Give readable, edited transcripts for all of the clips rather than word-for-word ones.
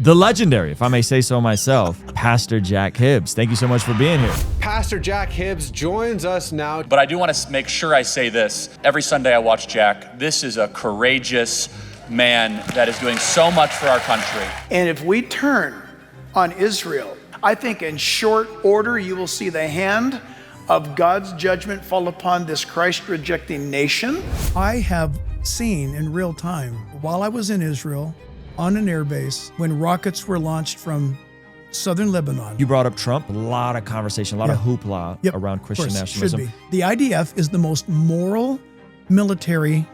the legendary, if I may say so myself, Pastor Jack Hibbs. Thank you so much for being here. Pastor Jack Hibbs joins us now. But I do want to make sure I say this. Every Sunday I watch Jack. This is a courageous man that is doing so much for our country. And if we turn on Israel, I think in short order you will see the hand of God's judgment fall upon this Christ-rejecting nation. I have seen in real time, while I was in Israel, on an airbase, when rockets were launched from southern Lebanon. You brought up Trump, a lot of conversation, a lot of hoopla around Christian nationalism. Should be. The IDF is the most moral military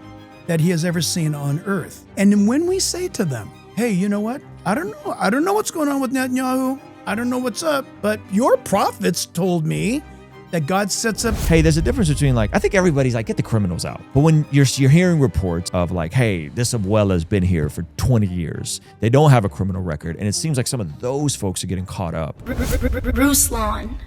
that he has ever seen on earth. And when we say to them, hey, you know what? I don't know what's going on with Netanyahu. I don't know what's up, but your prophets told me that God sets up. Hey, there's a difference between I think everybody's like, get the criminals out. But when you're hearing reports of hey, this abuela's been here for 20 years. They don't have a criminal record. And it seems like some of those folks are getting caught up. Ruslan.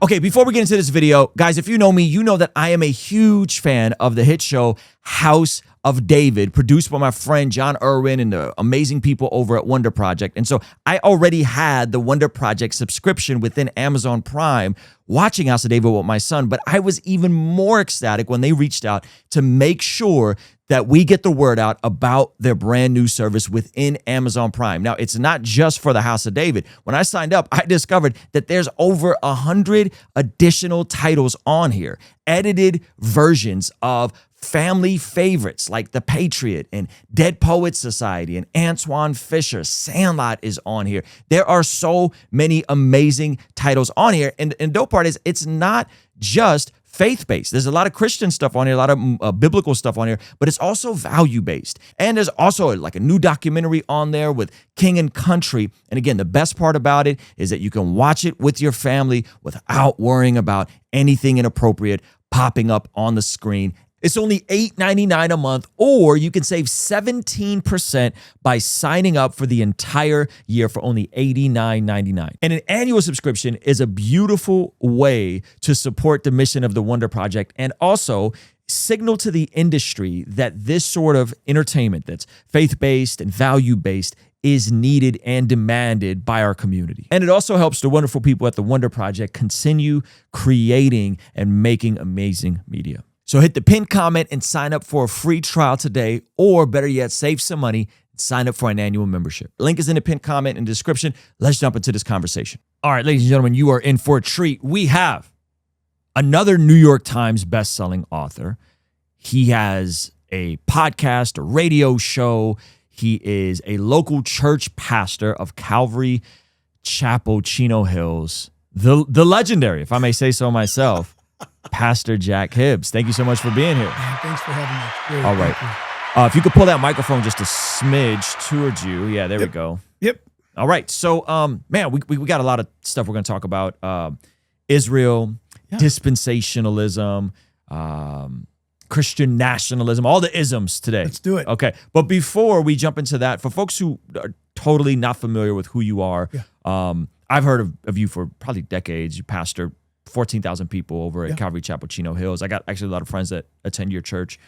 Okay, before we get into this video, guys, if you know me, you know that I am a huge fan of the hit show House of David, produced by my friend John Irwin and the amazing people over at Wonder Project. And so I already had the Wonder Project subscription within Amazon Prime watching House of David with my son, but I was even more ecstatic when they reached out to make sure that we get the word out about their brand new service within Amazon Prime. Now, it's not just for the House of David. When I signed up, I discovered that there's over 100 additional titles on here, edited versions of family favorites like The Patriot and Dead Poets Society and Antoine Fisher. Sandlot is on here. There are so many amazing titles on here. And the dope part is it's not just faith-based. There's a lot of Christian stuff on here, a lot of biblical stuff on here, but it's also value-based. And there's also a new documentary on there with King and Country. And again, the best part about it is that you can watch it with your family without worrying about anything inappropriate popping up on the screen. It's only $8.99 a month, or you can save 17% by signing up for the entire year for only $89.99. And an annual subscription is a beautiful way to support the mission of the Wonder Project and also signal to the industry that this sort of entertainment that's faith-based and value-based is needed and demanded by our community. And it also helps the wonderful people at the Wonder Project continue creating and making amazing media. So hit the pinned comment and sign up for a free trial today, or better yet, save some money and sign up for an annual membership. Link is in the pinned comment and description. Let's jump into this conversation. All right, ladies and gentlemen, you are in for a treat. We have another New York Times bestselling author. He has a podcast, a radio show. He is a local church pastor of Calvary Chapel, Chino Hills. The legendary, if I may say so myself, Pastor Jack Hibbs. Thank you so much for being here. Thanks for having me. Great. All right. If you could pull that microphone just a smidge towards you. Yeah, there we go. Yep. All right. So, man, we got a lot of stuff we're going to talk about. Israel, dispensationalism, Christian nationalism, all the isms today. Let's do it. Okay. But before we jump into that, for folks who are totally not familiar with who you are, I've heard of you for probably decades. You pastor 14,000 people over at Calvary Chapel, Chino Hills. I got actually a lot of friends that attend your church.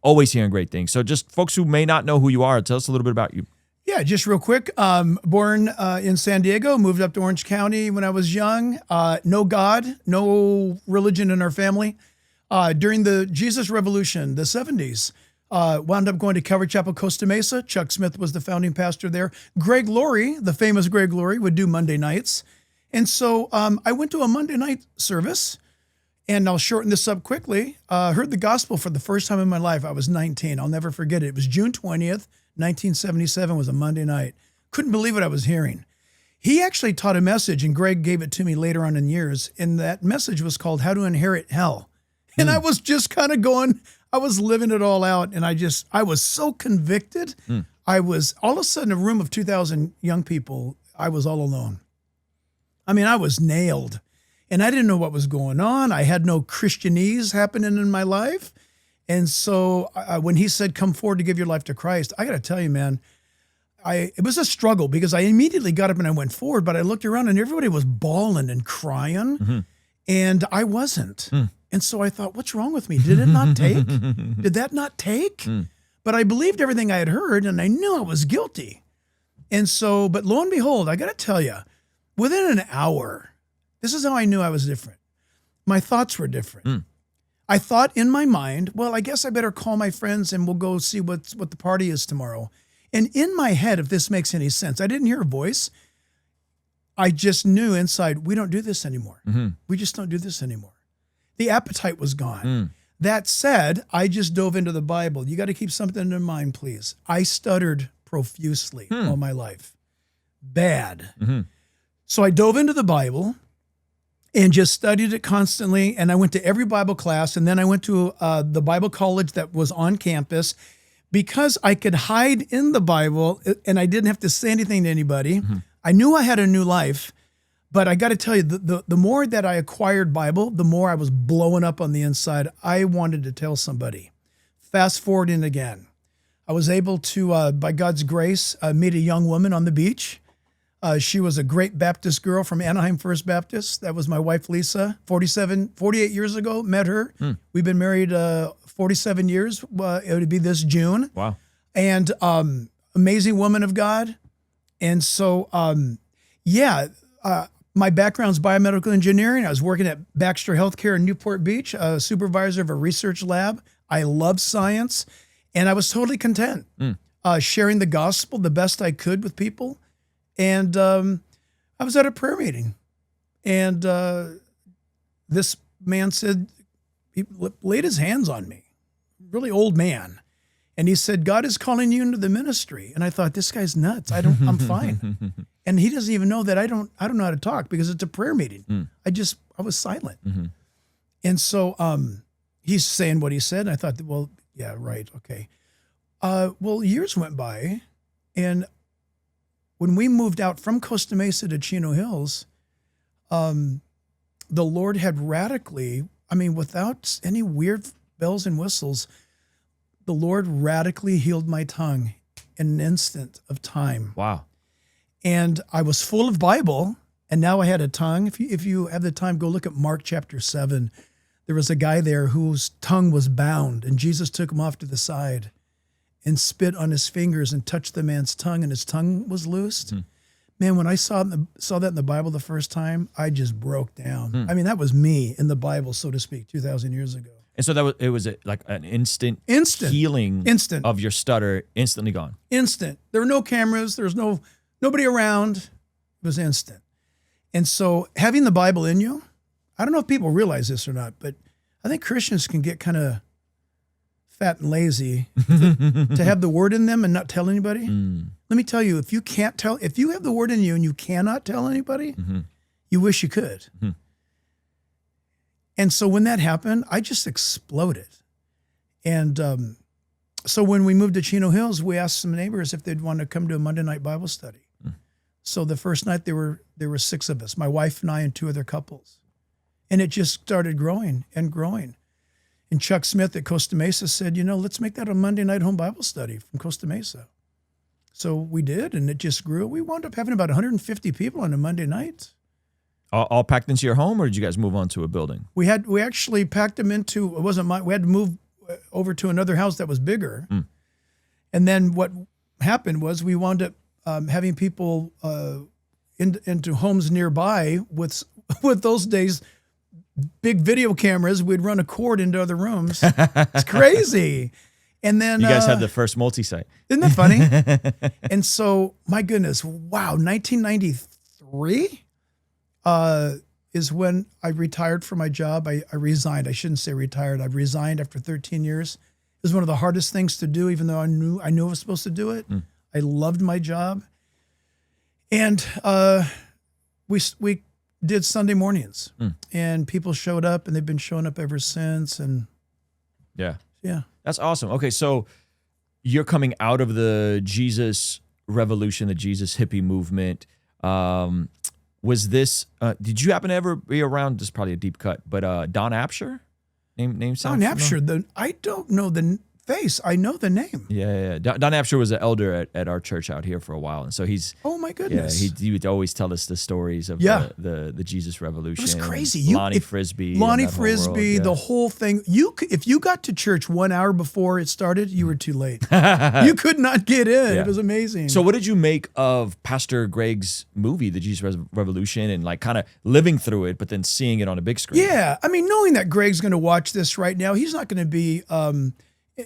Always hearing great things. So just folks who may not know who you are, tell us a little bit about you. Yeah, just real quick. Born in San Diego, moved up to Orange County when I was young. No God, no religion in our family. During the Jesus Revolution, the 70s, wound up going to Calvary Chapel, Costa Mesa. Chuck Smith was the founding pastor there. Greg Laurie, the famous Greg Laurie, would do Monday nights. And so I went to a Monday night service, and I'll shorten this up quickly. Heard the gospel for the first time in my life. I was 19. I'll never forget it. It was June 20th, 1977 was a Monday night. Couldn't believe what I was hearing. He actually taught a message, and Greg gave it to me later on in years, and that message was called How to Inherit Hell. And I was just kind of going, I was living it all out, and I was so convicted. I was, all of a sudden, a room of 2,000 young people, I was all alone. I mean, I was nailed, and I didn't know what was going on. I had no Christianese happening in my life. And so when he said, come forward to give your life to Christ, I got to tell you, man, it was a struggle because I immediately got up and I went forward, but I looked around and everybody was bawling and crying, and I wasn't. And so I thought, what's wrong with me? Did it not take? Did that not take? But I believed everything I had heard, and I knew I was guilty. And so, but lo and behold, I got to tell you, within an hour, this is how I knew I was different. My thoughts were different. I thought in my mind, well, I guess I better call my friends and we'll go see what the party is tomorrow. And in my head, if this makes any sense, I didn't hear a voice. I just knew inside, we don't do this anymore. We just don't do this anymore. The appetite was gone. That said, I just dove into the Bible. You got to keep something in mind, please. I stuttered profusely all my life. Bad. So I dove into the Bible and just studied it constantly. And I went to every Bible class. And then I went to the Bible college that was on campus because I could hide in the Bible and I didn't have to say anything to anybody. I knew I had a new life, but I got to tell you, the more that I acquired Bible, the more I was blowing up on the inside. I wanted to tell somebody. Fast forwarding again, I was able to, by God's grace, meet a young woman on the beach. She was a great Baptist girl from Anaheim First Baptist. That was my wife, Lisa. 48 years ago, met her. We've been married 47 years. It would be this June. Wow. And amazing woman of God. And so, my background's biomedical engineering. I was working at Baxter Healthcare in Newport Beach, a supervisor of a research lab. I love science, and I was totally content sharing the gospel the best I could with people. And I was at a prayer meeting, and this man said, he laid his hands on me, really old man. And he said, God is calling you into the ministry. And I thought, this guy's nuts. I'm fine. And he doesn't even know that I don't know how to talk because it's a prayer meeting. I was silent. And so he's saying what he said. And I thought, well, yeah, right. Okay. Well, years went by. And when we moved out from Costa Mesa to Chino Hills, the Lord had radically, without any weird bells and whistles, the Lord radically healed my tongue in an instant of time. Wow. And I was full of Bible, and now I had a tongue. If you have the time, go look at Mark chapter 7. There was a guy there whose tongue was bound, and Jesus took him off to the side and spit on his fingers and touched the man's tongue, and his tongue was loosed. Man, when I saw that in the Bible the first time, I just broke down. That was me in the Bible, so to speak, 2,000 years ago. And so it was like an instant healing of your stutter, instantly gone. Instant. There were no cameras. There was nobody around. It was instant. And so having the Bible in you, I don't know if people realize this or not, but I think Christians can get kind of fat and lazy to have the word in them and not tell anybody. Let me tell you, if you have the word in you and you cannot tell anybody, you wish you could. And so when that happened, I just exploded. And so when we moved to Chino Hills, we asked some neighbors if they'd want to come to a Monday night Bible study. So the first night there were 6 of us, my wife and I and 2 other couples. And it just started growing and growing. And Chuck Smith at Costa Mesa said, let's make that a Monday night home Bible study from Costa Mesa. So we did, and it just grew. We wound up having about 150 people on a Monday night. All packed into your home, or did you guys move on to a building? We actually packed them into, it wasn't mine. We had to move over to another house that was bigger. And then what happened was we wound up having people into homes nearby with those days, big video cameras. We'd run a cord into other rooms. It's crazy. And then you guys had the first multi-site. Isn't that funny? And so, my goodness, wow, 1993 is when I retired from my job. I resigned. I shouldn't say retired. I resigned after 13 years. It was one of the hardest things to do, even though I knew I was supposed to do it. I loved my job. And we did Sunday mornings, and people showed up, and they've been showing up ever since. And yeah. That's awesome. Okay, so you're coming out of the Jesus revolution, the Jesus hippie movement. Was this? Did you happen to ever be around? This is probably a deep cut, but Don Apsher, name sounds Don Apsher. I don't know the face. I know the name. Yeah. Don Absher was an elder at our church out here for a while, and so he's. Oh my goodness. Yeah, he would always tell us the stories of the Jesus Revolution. It was crazy. Lonnie Frisbee. Lonnie and that whole Frisbee, world, yeah. the whole thing. If you got to church 1 hour before it started, you were too late. You could not get in. Yeah. It was amazing. So what did you make of Pastor Greg's movie, The Jesus Revolution, and like kind of living through it, but then seeing it on a big screen? Yeah, I mean, knowing that Greg's going to watch this right now, he's not going to be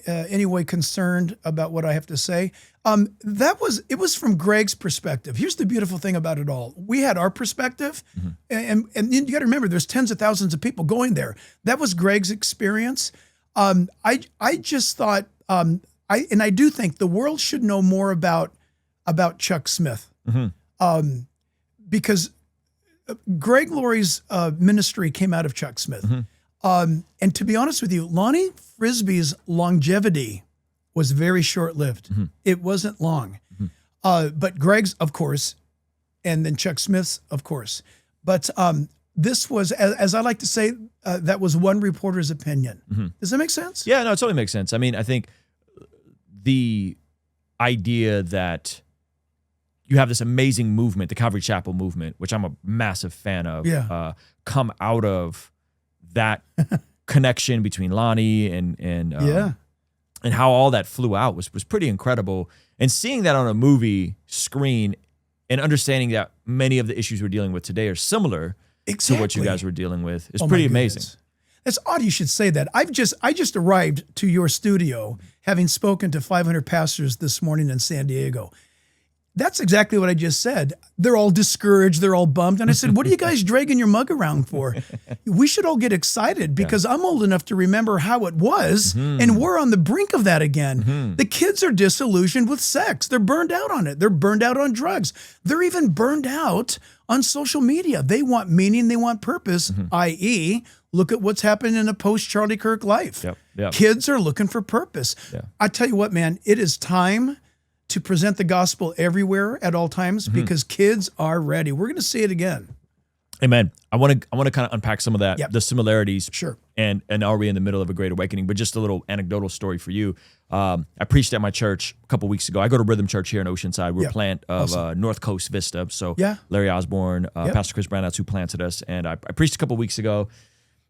anyway concerned about what I have to say. It was from Greg's perspective. Here's the beautiful thing about it all. We had our perspective, and you got to remember, there's tens of thousands of people going there. That was Greg's experience. I just thought, I do think the world should know more about Chuck Smith, because Greg Laurie's ministry came out of Chuck Smith. And to be honest with you, Lonnie Frisbee's longevity was very short-lived. It wasn't long. But Greg's, of course, and then Chuck Smith's, of course. But this was, as I like to say, that was one reporter's opinion. Does that make sense? Yeah, no, it totally makes sense. I mean, I think the idea that you have this amazing movement, the Calvary Chapel movement, which I'm a massive fan of, come out of that connection between Lonnie and how all that flew out was pretty incredible. And seeing that on a movie screen and understanding that many of the issues we're dealing with today are similar to what you guys were dealing with is pretty amazing. That's odd you should say that. I just arrived to your studio having spoken to 500 pastors this morning in San Diego. That's exactly what I just said. They're all discouraged. They're all bummed. And I said, what are you guys dragging your mug around for? We should all get excited because I'm old enough to remember how it was, and we're on the brink of that again. The kids are disillusioned with sex. They're burned out on it. They're burned out on drugs. They're even burned out on social media. They want meaning. They want purpose, i.e., look at what's happened in a post-Charlie Kirk life. Kids are looking for purpose. I tell you what, man, it is time to present the gospel everywhere at all times because kids are ready. We're going to see it again. Amen. I want to kind of unpack some of that, the similarities. Sure. And are we in the middle of a great awakening? But just a little anecdotal story for you. I preached at my church a couple weeks ago. I go to Rhythm Church here in Oceanside. We're a plant of North Coast Vista. So Larry Osborne, Pastor Chris Brown, that's who planted us. And I preached a couple weeks ago.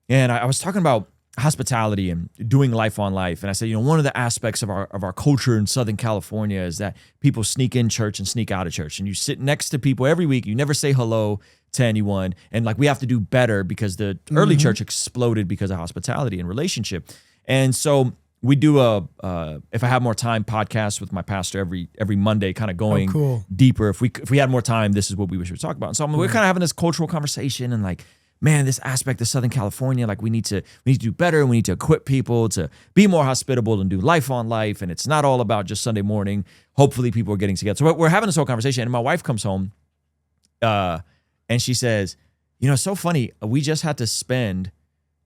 And I was talking about hospitality and doing life on life. And I said, one of the aspects of our culture in Southern California is that people sneak in church and sneak out of church. And you sit next to people every week. You never say hello to anyone. And like, we have to do better because the early church exploded because of hospitality and relationship. And so we do if I have more time, podcast with my pastor every Monday, kind of going deeper. If we had more time, this is what we should talk about. And so we're kind of having this cultural conversation and like, man, this aspect of Southern California, like we need to do better, and we need to equip people to be more hospitable and do life on life. And it's not all about just Sunday morning. Hopefully people are getting together. So we're having this whole conversation, and my wife comes home and she says, it's so funny. We just had to spend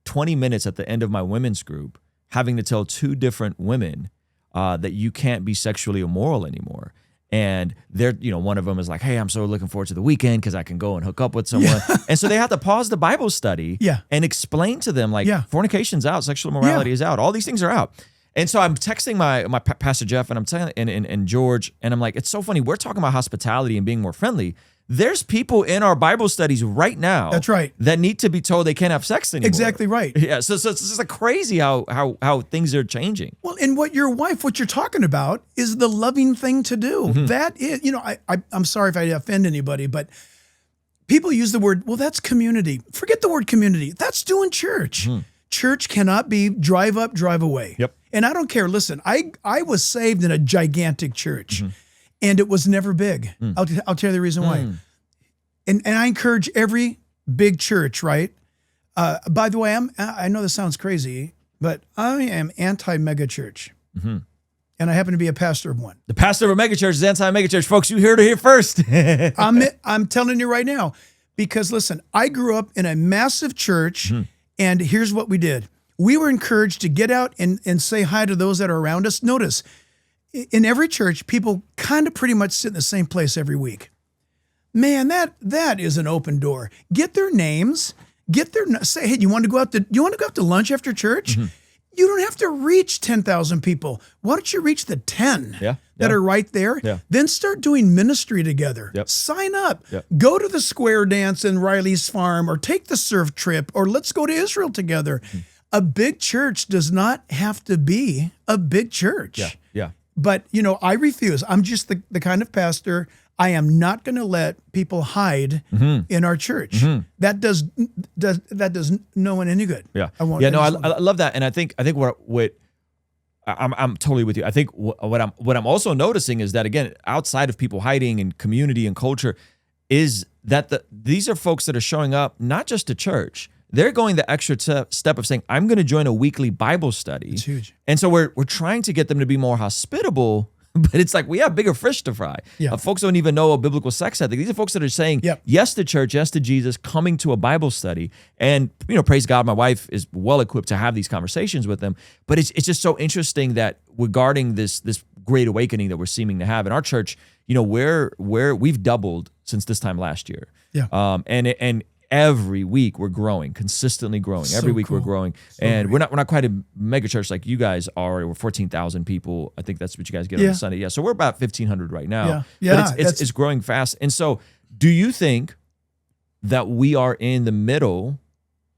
20 minutes at the end of my women's group having to tell two different women that you can't be sexually immoral anymore. And they're, one of them is like, hey, I'm so looking forward to the weekend because I can go and hook up with someone. And so they have to pause the Bible study and explain to them, like, fornication's out, sexual immorality is out, all these things are out. And so I'm texting my Pastor Jeff and I'm telling and George, and I'm like, it's so funny. We're talking about hospitality and being more friendly. There's people in our Bible studies right now. That's right. That need to be told they can't have sex anymore. Exactly right. Yeah. So it's just like crazy how things are changing. Well, and what you're talking about is the loving thing to do. That is, I'm sorry if I offend anybody, but people use the word, well, that's community. Forget the word community. That's doing church. Church cannot be drive up, drive away. Yep. And I don't care. Listen, I was saved in a gigantic church. And it was never big. I'll tell you the reason why. And I encourage every big church, right? By the way, I know this sounds crazy, but I am anti-mega church. And I happen to be a pastor of one. The pastor of a mega church is anti-mega church. Folks, you heard it here first. I'm telling you right now, because listen, I grew up in a massive church, and here's what we did. We were encouraged to get out and say hi to those that are around us. Notice, in every church, people kind of pretty much sit in the same place every week. Man, that is an open door. Get their names. Say, hey, you want to go out to lunch after church? You don't have to reach 10,000 people. Why don't you reach the 10 that are right there? Yeah. Then start doing ministry together. Yep. Sign up. Yep. Go to the square dance in Riley's farm, or take the surf trip, or let's go to Israel together. A big church does not have to be a big church. Yeah. Yeah. But, I refuse. I'm just the kind of pastor, I am not going to let people hide in our church. That does no one any good. Yeah. I won't. Yeah. No, I love that. And I think what I'm totally with you. I think what I'm also noticing is that, again, outside of people hiding and community and culture, is that these are folks that are showing up not just to church. They're going the extra step of saying, I'm going to join a weekly Bible study. It's huge. And so we're trying to get them to be more hospitable, but it's like we have bigger fish to fry. Yeah. Folks don't even know a biblical sex ethic. These are folks that are saying yes to church, yes to Jesus, coming to a Bible study. And, praise God, my wife is well equipped to have these conversations with them. But it's just so interesting that regarding this great awakening that we're seeming to have in our church, we've doubled since this time last year. Yeah. And every week we're growing, consistently growing. So every week cool. we're growing, So and great. we're not quite a mega church like you guys are. We're 14,000 people. I think that's what you guys get on a Sunday. Yeah, so we're about 1,500 right now. Yeah. But it's growing fast. And so, do you think that we are in the middle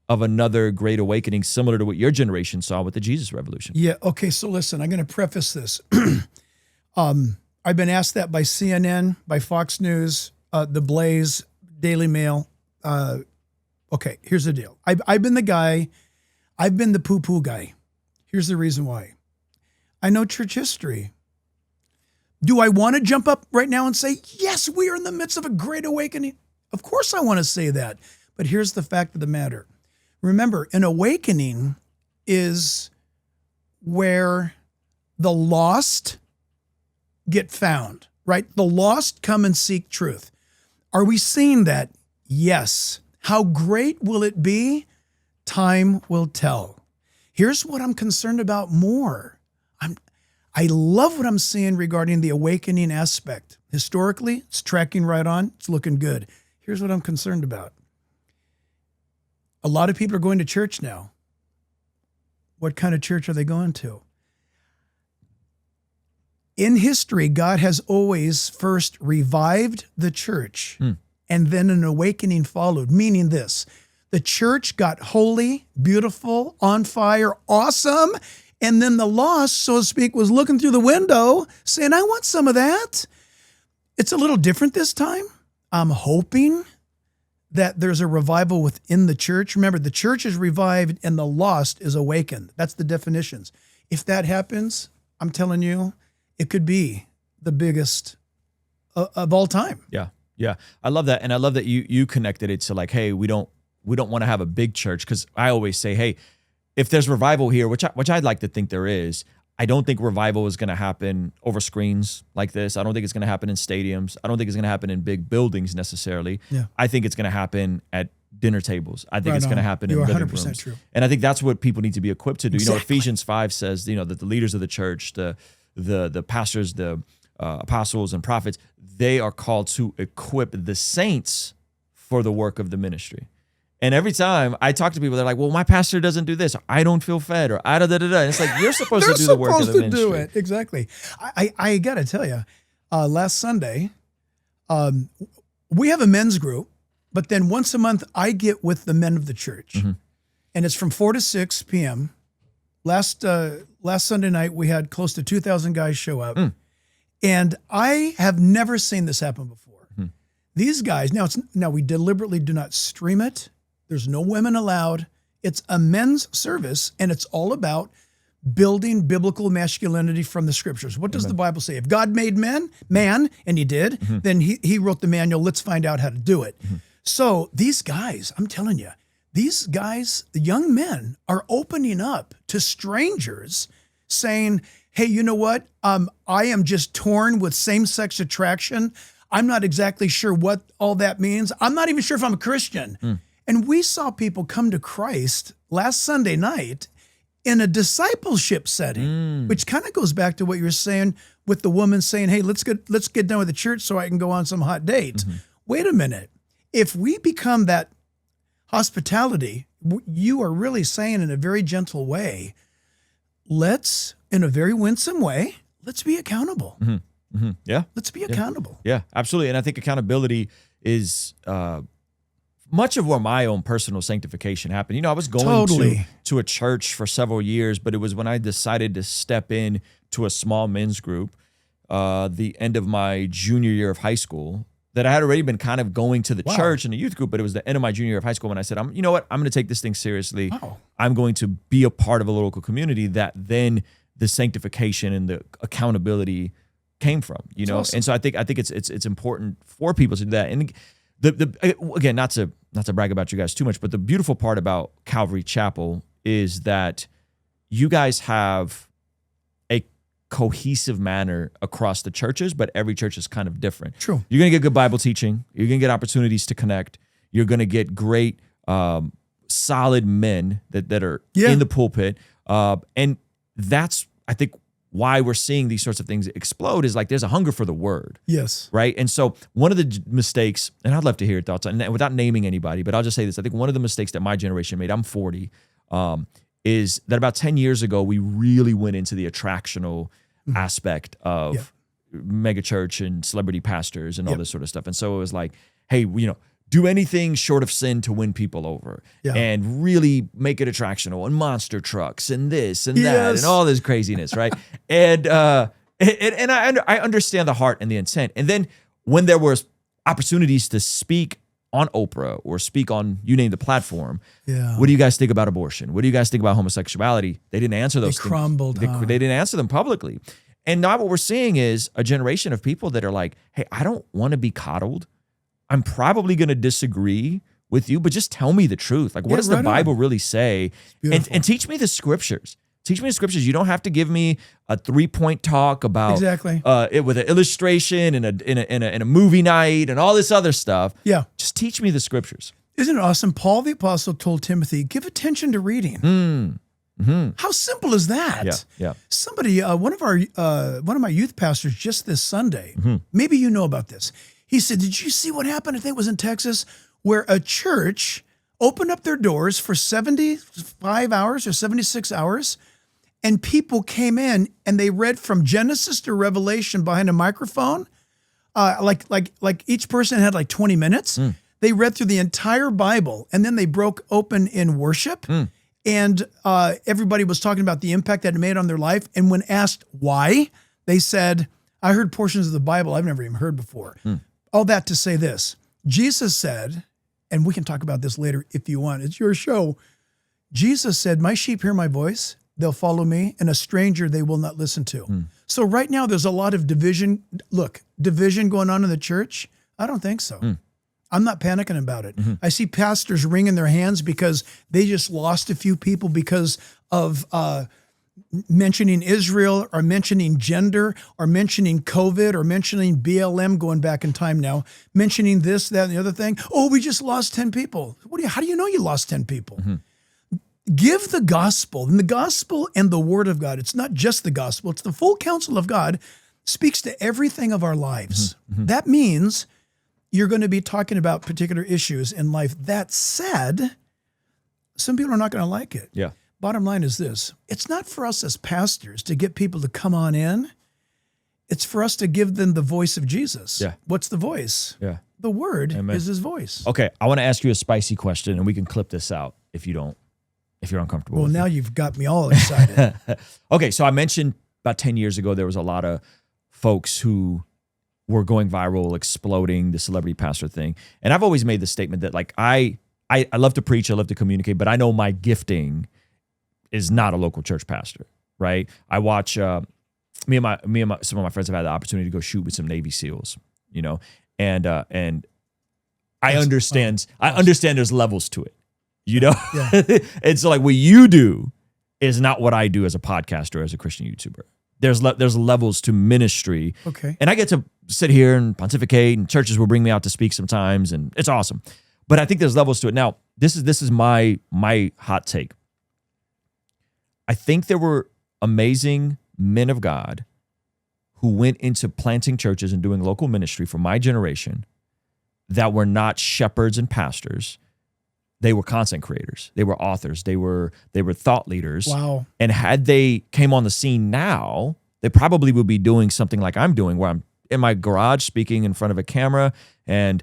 of another great awakening, similar to what your generation saw with the Jesus Revolution? Yeah. Okay. So listen, I'm going to preface this. I've been asked that by CNN, by Fox News, The Blaze, Daily Mail. Okay, here's the deal. I've been the guy, I've been the poo-poo guy. Here's the reason why. I know church history. Do I want to jump up right now and say, yes, we are in the midst of a great awakening? Of course I want to say that. But here's the fact of the matter. Remember, an awakening is where the lost get found, right? The lost come and seek truth. Are we seeing that? Yes. How great will it be? Time will tell. Here's what I'm concerned about more. I love what I'm seeing regarding the awakening aspect. Historically, it's tracking right on. It's looking good. Here's what I'm concerned about. A lot of people are going to church now. What kind of church are they going to? In history, God has always first revived the church. And then an awakening followed, meaning this: the church got holy, beautiful, on fire, awesome, and then the lost, so to speak, was looking through the window saying, I want some of that. It's a little different this time. I'm hoping that there's a revival within the church. Remember, the church is revived and the lost is awakened. That's the definitions. If that happens, I'm telling you, it could be the biggest of all time. Yeah. Yeah. I love that. And I love that you connected it to like, hey, we don't want to have a big church, because I always say, hey, if there's revival here, which I'd like to think there is, I don't think revival is going to happen over screens like this. I don't think it's going to happen in stadiums. I don't think it's going to happen in big buildings necessarily. Yeah. I think it's going to happen at dinner tables. I think Right it's going to on. happen You're in living 100% rooms. true. And I think that's what people need to be equipped to do. Exactly. Ephesians 5 says, that the leaders of the church, the pastors, the apostles and prophets, they are called to equip the saints for the work of the ministry. And every time I talk to people, they're like, well, my pastor doesn't do this. Or, I don't feel fed, or I da da da. And it's like, you're supposed to do the work of the ministry. Do it. Exactly. I got to tell you, last Sunday, we have a men's group, but then once a month I get with the men of the church. Mm-hmm. And it's from 4 to 6 p.m. Last Sunday night, we had close to 2,000 guys show up. And I have never seen this happen before. These guys, now we deliberately do not stream it. There's no women allowed. It's a men's service, and it's all about building biblical masculinity from the scriptures. What does the Bible say? If God made man, and he did, then he wrote the manual. Let's find out how to do it. So these guys, I'm telling you, these guys, the young men, are opening up to strangers saying, hey, you know what? I am just torn with same-sex attraction. I'm not exactly sure what all that means. I'm not even sure if I'm a Christian. And we saw people come to Christ last Sunday night in a discipleship setting, which kind of goes back to what you were saying with the woman saying, hey, let's get done with the church so I can go on some hot date. Wait a minute. If we become that hospitality, you are really saying in a very gentle way, let's, in a very winsome way, let's be accountable. Yeah. Let's be accountable. Yeah, absolutely. And I think accountability is much of where my own personal sanctification happened. You know, I was going to a church for several years, but it was when I decided to step in to a small men's group the end of my junior year of high school that I had already been kind of going to the church and the youth group, but it was the end of my junior year of high school when I said, you know what, I'm going to take this thing seriously. I'm going to be a part of a local community that then the sanctification and the accountability came from, you know? Awesome. And so I think it's important for people to do that. And again, not to brag about you guys too much, but the beautiful part about Calvary Chapel is that you guys have a cohesive manner across the churches, but every church is kind of different. True. You're going to get good Bible teaching. You're going to get opportunities to connect. You're going to get great, solid men that are in the pulpit. And that's, I think, why we're seeing these sorts of things explode is like there's a hunger for the word. Yes. Right. And so one of the mistakes, and I'd love to hear your thoughts on, and without naming anybody, but I'll just say this. I think one of the mistakes that my generation made, I'm 40, is that about 10 years ago, we really went into the attractional aspect of mega church and celebrity pastors and all this sort of stuff. And so it was like, hey, you know, do anything short of sin to win people over and really make it attractional and monster trucks and this and that and all this craziness, right? and I understand the heart and the intent. And then when there was opportunities to speak on Oprah or speak on, you name the platform, what do you guys think about abortion? What do you guys think about homosexuality? They didn't answer those things. They crumbled. They didn't answer them publicly. And now what we're seeing is a generation of people that are like, hey, I don't want to be coddled. I'm probably going to disagree with you, but just tell me the truth. Like, what does the Bible really say? And teach me the scriptures. Teach me the scriptures. You don't have to give me a 3-point talk about it with an illustration and a movie night and all this other stuff. Yeah. Just teach me the scriptures. Isn't it awesome? Paul the Apostle told Timothy, give attention to reading. How simple is that? Yeah. Somebody, one of my youth pastors just this Sunday, maybe you know about this. He said, did you see what happened? I think it was in Texas, where a church opened up their doors for 75 hours or 76 hours, and people came in and they read from Genesis to Revelation behind a microphone. Like each person had like 20 minutes. They read through the entire Bible, and then they broke open in worship. And everybody was talking about the impact that it made on their life. And when asked why, they said, I heard portions of the Bible I've never even heard before. All that to say this, Jesus said, and we can talk about this later if you want, it's your show. Jesus said, my sheep hear my voice, they'll follow me, and a stranger they will not listen to. So right now there's a lot of division. Look, division going on in the church? I don't think so. I'm not panicking about it. I see pastors wringing their hands because they just lost a few people because of mentioning Israel or mentioning gender or mentioning COVID or mentioning BLM going back in time now, mentioning this, that, and the other thing. Oh, we just lost 10 people. How do you know you lost 10 people? Give the gospel, and the gospel and the word of God. It's not just the gospel. It's the full counsel of God speaks to everything of our lives. That means you're going to be talking about particular issues in life. That said, some people are not going to like it. Yeah. Bottom line is this. It's not for us as pastors to get people to come on in. It's for us to give them the voice of Jesus. Yeah. What's the voice? Yeah. The word Amen. is his voice. Okay, I want to ask you a spicy question, and we can clip this out if you're uncomfortable. Well, now you've got me all excited. Okay, so I mentioned about 10 years ago, there was a lot of folks who were going viral, exploding the celebrity pastor thing. And I've always made the statement that like, I love to preach, I love to communicate, but I know my gifting is not a local church pastor, right? I watch, me and some of my friends have had the opportunity to go shoot with some Navy SEALs, you know, and I understand there's levels to it, you know? Yeah. And so like what you do is not what I do as a podcaster, as a Christian YouTuber. There's levels to ministry. Okay. And I get to sit here and pontificate, and churches will bring me out to speak sometimes, and it's awesome. But I think there's levels to it. Now, this is my hot take. I think there were amazing men of God who went into planting churches and doing local ministry for my generation that were not shepherds and pastors they were content creators, they were authors, they were thought leaders. Wow. And had they came on the scene now, they probably would be doing something like I'm doing, where I'm in my garage speaking in front of a camera, and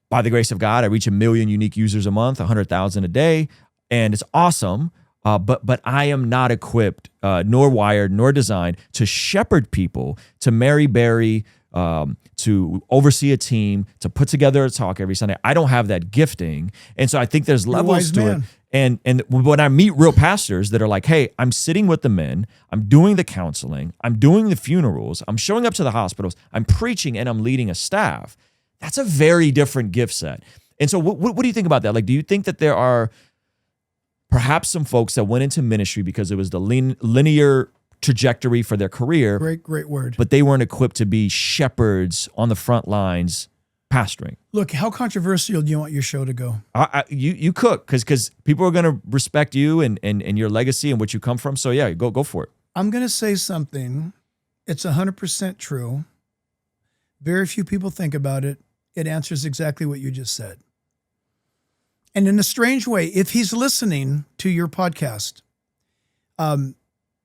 by the grace of God, I reach 1 million unique users a month, 100,000 a day, and it's awesome. But I am not equipped, nor wired, nor designed to shepherd people, to Mary Berry, to oversee a team, to put together a talk every Sunday. I don't have that gifting, and so I think there's levels to it. And when I meet real pastors that are like, hey, I'm sitting with the men, I'm doing the counseling, I'm doing the funerals, I'm showing up to the hospitals, I'm preaching, and I'm leading a staff, that's a very different gift set. And so what do you think about that? Like, do you think that there are perhaps some folks that went into ministry because it was the linear trajectory for their career? Great word. But they weren't equipped to be shepherds on the front lines pastoring. Look, how controversial do you want your show to go? You cook, because people are going to respect you and your legacy and what you come from. So yeah, go for it. I'm going to say something. It's 100% true. Very few people think about it. It answers exactly what you just said. And in a strange way, if he's listening to your podcast,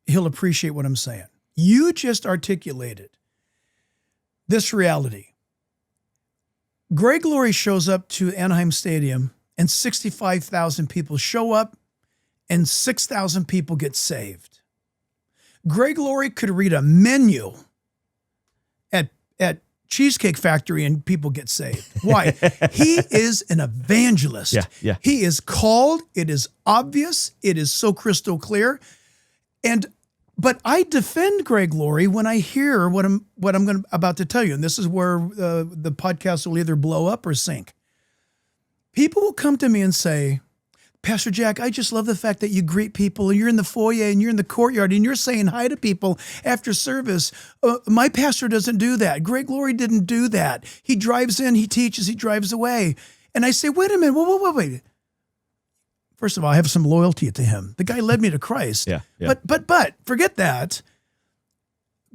he'll appreciate what I'm saying. You just articulated this reality. Greg Laurie shows up to Anaheim Stadium and 65,000 people show up and 6,000 people get saved. Greg Laurie could read a menu at Cheesecake Factory and people get saved. Why? He is an evangelist. Yeah. He is called. It is obvious. It is so crystal clear. But I defend Greg Laurie when I hear what I'm about to tell you. And this is where the podcast will either blow up or sink. People will come to me and say, Pastor Jack, I just love the fact that you greet people and you're in the foyer and you're in the courtyard and you're saying hi to people after service. My pastor doesn't do that. Greg Laurie didn't do that. He drives in, he teaches, he drives away. And I say, wait a minute, wait. First of all, I have some loyalty to him. The guy led me to Christ. Yeah. But forget that.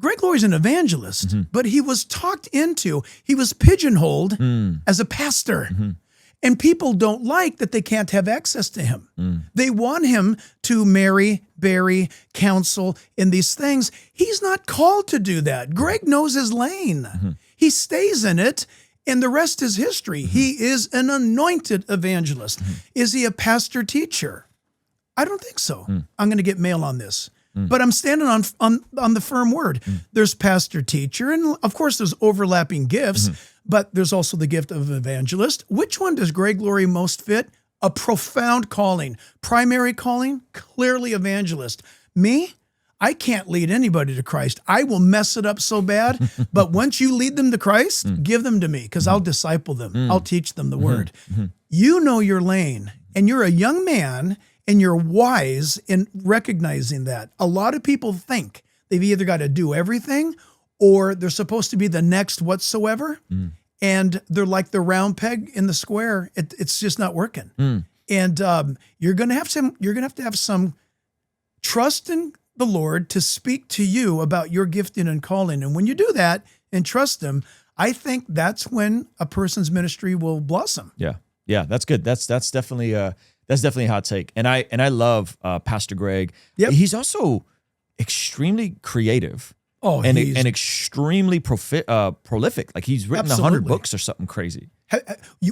Greg Laurie's an evangelist, but he was he was pigeonholed as a pastor. And people don't like that they can't have access to him. They want him to marry, bury, counsel in these things. He's not called to do that. Greg knows his lane. He stays in it, and the rest is history. He is an anointed evangelist. Is he a pastor teacher? I don't think so. I'm going to get mail on this. But I'm standing on the firm word. There's pastor teacher, and of course there's overlapping gifts, but there's also the gift of evangelist. Which one does Greg Laurie most fit? A profound calling. Primary calling, clearly evangelist. Me? I can't lead anybody to Christ. I will mess it up so bad, but once you lead them to Christ, give them to me because I'll disciple them. I'll teach them the word. You know your lane, and you're a young man, and you're wise in recognizing that. A lot of people think they've either got to do everything or they're supposed to be the next whatsoever. And they're like the round peg in the square. It's just not working. And you're going to have to have some trust in the Lord to speak to you about your gifting and calling. And when you do that and trust him, I think that's when a person's ministry will blossom. Yeah, that's good. That's definitely a hot take. And I love Pastor Greg. Yep. He's also extremely creative. And extremely prolific. Like he's written 100 books or something crazy.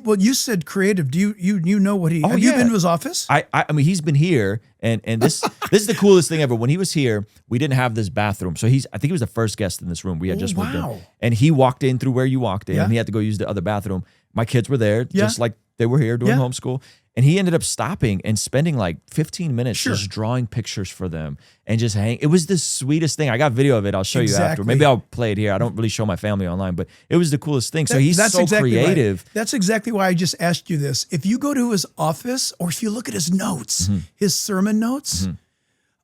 Well, you said creative. Do you know what have you been to his office? I mean, he's been here, and this is the coolest thing ever. When he was here, we didn't have this bathroom, so I think he was the first guest in this room. We had just moved in, and he walked in through where you walked in, and he had to go use the other bathroom. My kids were there, just like they were here doing homeschool. And he ended up stopping and spending like 15 minutes just drawing pictures for them and just hang. It was the sweetest thing. I got video of it. I'll show you after. Maybe I'll play it here. I don't really show my family online, but it was the coolest thing. So he's so creative. Right. That's exactly why I just asked you this. If you go to his office or if you look at his notes, his sermon notes,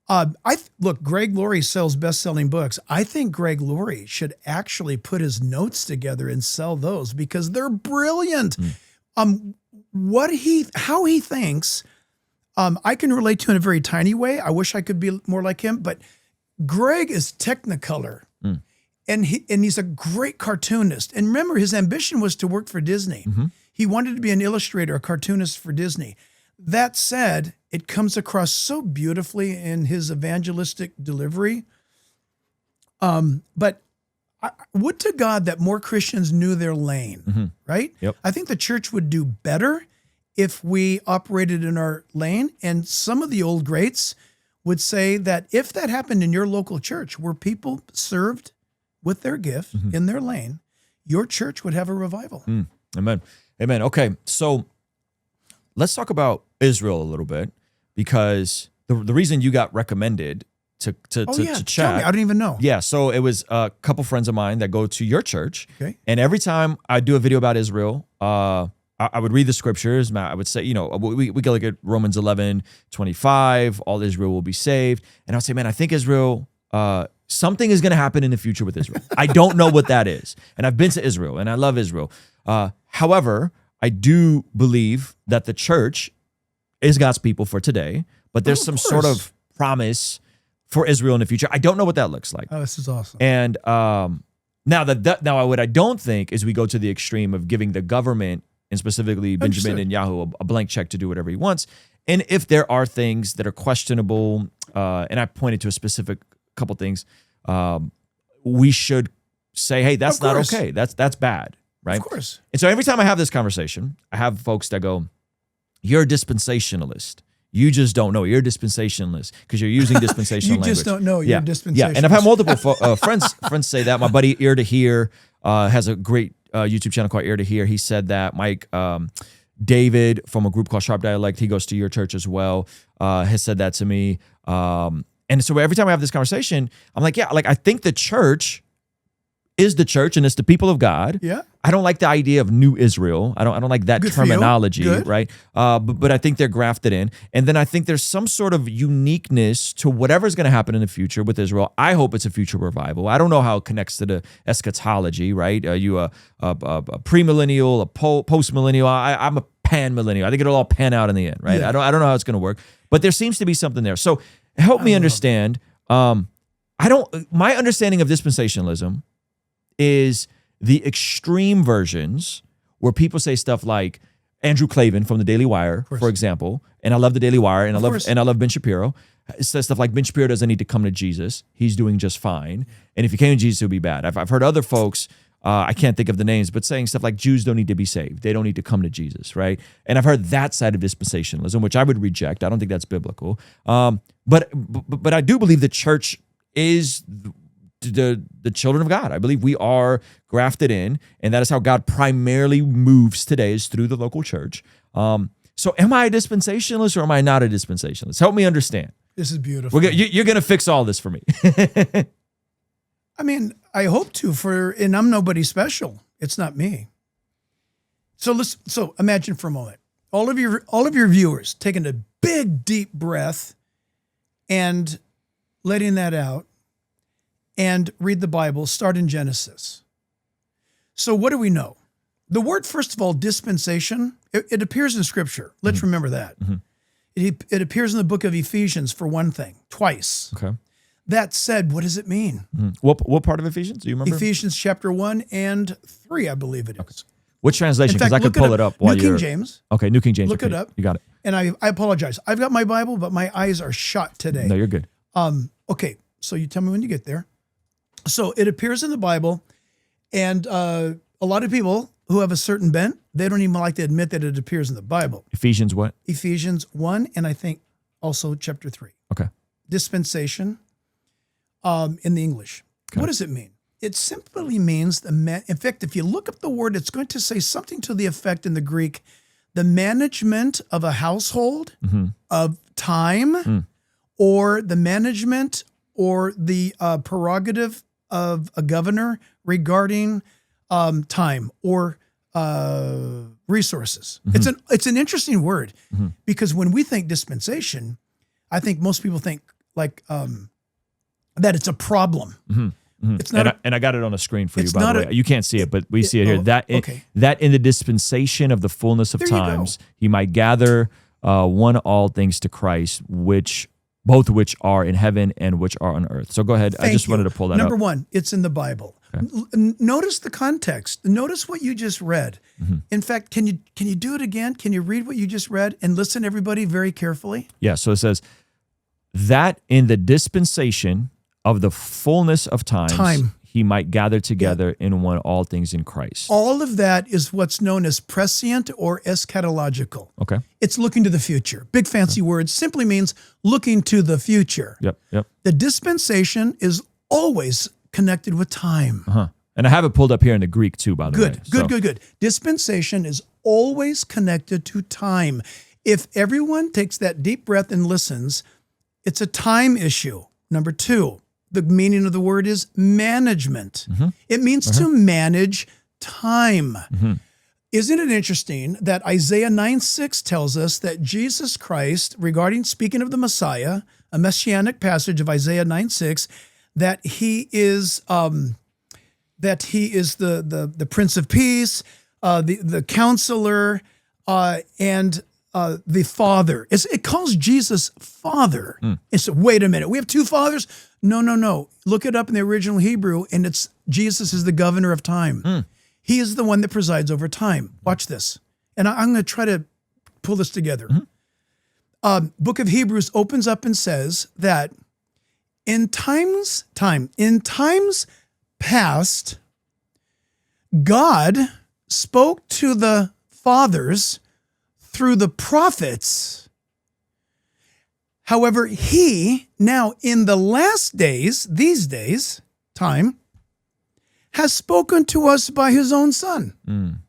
look, Greg Laurie sells best-selling books. I think Greg Laurie should actually put his notes together and sell those because they're brilliant. How he thinks, I can relate to in a very tiny way. I wish I could be more like him, but Greg is Technicolor, and he's a great cartoonist. And remember, his ambition was to work for Disney. He wanted to be an illustrator, a cartoonist for Disney. That said, it comes across so beautifully in his evangelistic delivery. But would to God that more Christians knew their lane, right? Yep. I think the church would do better if we operated in our lane. And some of the old greats would say that if that happened in your local church where people served with their gift in their lane, your church would have a revival. Amen. Amen. Okay, so let's talk about Israel a little bit, because the reason you got recommended to Tell chat. me, I didn't even know. Yeah, so it was a couple friends of mine that go to your church. Okay. And every time I do a video about Israel, I would read the scriptures. I would say, we go like at Romans 11:25, all Israel will be saved. And I would say, man, I think Israel, something is going to happen in the future with Israel. I don't know what that is. And I've been to Israel and I love Israel. However, I do believe that the church is God's people for today, but there's some sort of promise for Israel in the future. I don't know what that looks like. Oh, this is awesome. And now what I don't think is we go to the extreme of giving the government, and specifically Benjamin Netanyahu, a blank check to do whatever he wants. And if there are things that are questionable, and I pointed to a specific couple things, we should say, hey, that's not okay. That's bad, right? Of course. And so every time I have this conversation, I have folks that go, you're a dispensationalist. You just don't know. You're a dispensationalist because you're using dispensational language. You just don't know. You're a dispensationalist. Yeah, and I've had multiple friends say that. My buddy Ear to Hear has a great YouTube channel called Ear to Hear. He said that. Mike David from a group called Sharp Dialect, he goes to your church as well, has said that to me. And so every time I have this conversation, I'm like, I think the church is the church and it's the people of God. Yeah. I don't like the idea of New Israel. I don't like that terminology, right? But I think they're grafted in. And then I think there's some sort of uniqueness to whatever's going to happen in the future with Israel. I hope it's a future revival. I don't know how it connects to the eschatology, right? Are you a premillennial, a post-millennial? I'm a pan-millennial. I think it'll all pan out in the end, right? Yeah. I don't know how it's going to work, but there seems to be something there. So help me understand. My understanding of dispensationalism is the extreme versions where people say stuff like Andrew Klavan from the Daily Wire, for example, and I love the Daily Wire, and I love Ben Shapiro. It says stuff like Ben Shapiro doesn't need to come to Jesus; he's doing just fine. And if he came to Jesus, it would be bad. I've heard other folks, I can't think of the names, but saying stuff like Jews don't need to be saved; they don't need to come to Jesus, right? And I've heard that side of dispensationalism, which I would reject. I don't think that's biblical. But I do believe the church is the children of God. I believe we are grafted in, and that is how God primarily moves today, is through the local church. So am I a dispensationalist or am I not a dispensationalist? Help me understand. This is beautiful. You're going to fix all this for me. I mean, I hope to, and I'm nobody special. It's not me. So imagine for a moment, all of your viewers taking a big, deep breath and letting that out, and read the Bible, start in Genesis. So what do we know? The word, first of all, dispensation, it appears in Scripture. Let's remember that. It appears in the book of Ephesians, for one thing, twice. Okay. That said, what does it mean? What part of Ephesians? Do you remember? Ephesians chapter 1 and 3, I believe it is. Okay. Which translation? In fact, Because I could pull it up while New you're... King James. Okay, New King James. Look it up. You got it. And I apologize. I've got my Bible, but my eyes are shut today. No, you're good. Okay, so you tell me when you get there. So it appears in the Bible, and a lot of people who have a certain bent, they don't even like to admit that it appears in the Bible. Ephesians what? Ephesians 1, and I think also chapter 3. Okay. Dispensation in the English. Okay. What does it mean? It simply means in fact, if you look up the word, it's going to say something to the effect in the Greek, the management of a household, of time, or the management or the prerogative of a governor regarding time or resources. It's an interesting word because when we think dispensation, I think most people think like that it's a problem. It's not, and I got it on the screen for you, by the way. You can't see it, but we see it here. That in the dispensation of the fullness of times, he might gather all things to Christ, both which are in heaven and which are on earth. So go ahead. I just wanted to pull that up. Number one, it's in the Bible. Notice the context. Notice what you just read. In fact, can you do it again? Can you read what you just read and listen, everybody, very carefully? Yeah, so it says, that in the dispensation of the fullness of times, he might gather together in one all things in Christ. All of that is what's known as prescient or eschatological. Okay. It's looking to the future. Big fancy words simply means looking to the future. Yep. The dispensation is always connected with time. And I have it pulled up here in the Greek too, by the way. Good. Dispensation is always connected to time. If everyone takes that deep breath and listens, it's a time issue. Number two, the meaning of the word is management. It means to manage time. Isn't it interesting that Isaiah 9:6 tells us that Jesus Christ, speaking of the Messiah, a messianic passage of Isaiah 9:6, that he is the Prince of Peace, the Counselor, and the Father. It calls Jesus Father. And so, wait a minute, we have two fathers? No. Look it up in the original Hebrew, and it's Jesus is the governor of time. He is the one that presides over time. Watch this. And I'm going to try to pull this together. Book of Hebrews opens up and says that in times past, God spoke to the fathers through the prophets. However, he now in the last days, these days, time, has spoken to us by his own Son.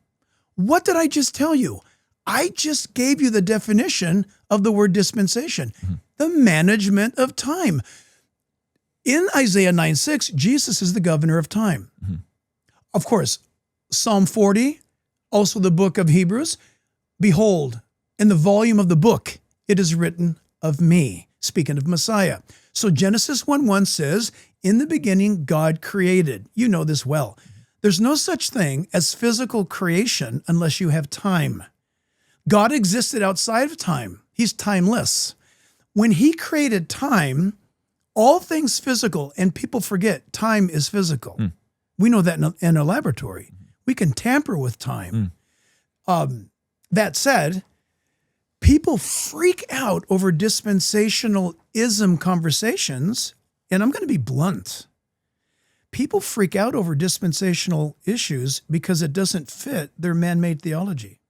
What did I just tell you? I just gave you the definition of the word dispensation, the management of time. In Isaiah 9:6, Jesus is the governor of time. Of course, Psalm 40, also the book of Hebrews, behold, in the volume of the book, it is written of me, speaking of Messiah. So Genesis 1:1 says, in the beginning, God created. You know this well. There's no such thing as physical creation unless you have time. God existed outside of time. He's timeless. When he created time, all things physical, and people forget time is physical. We know that in a laboratory. We can tamper with time. That said, people freak out over dispensationalism conversations, and I'm going to be blunt. People freak out over dispensational issues because it doesn't fit their man-made theology.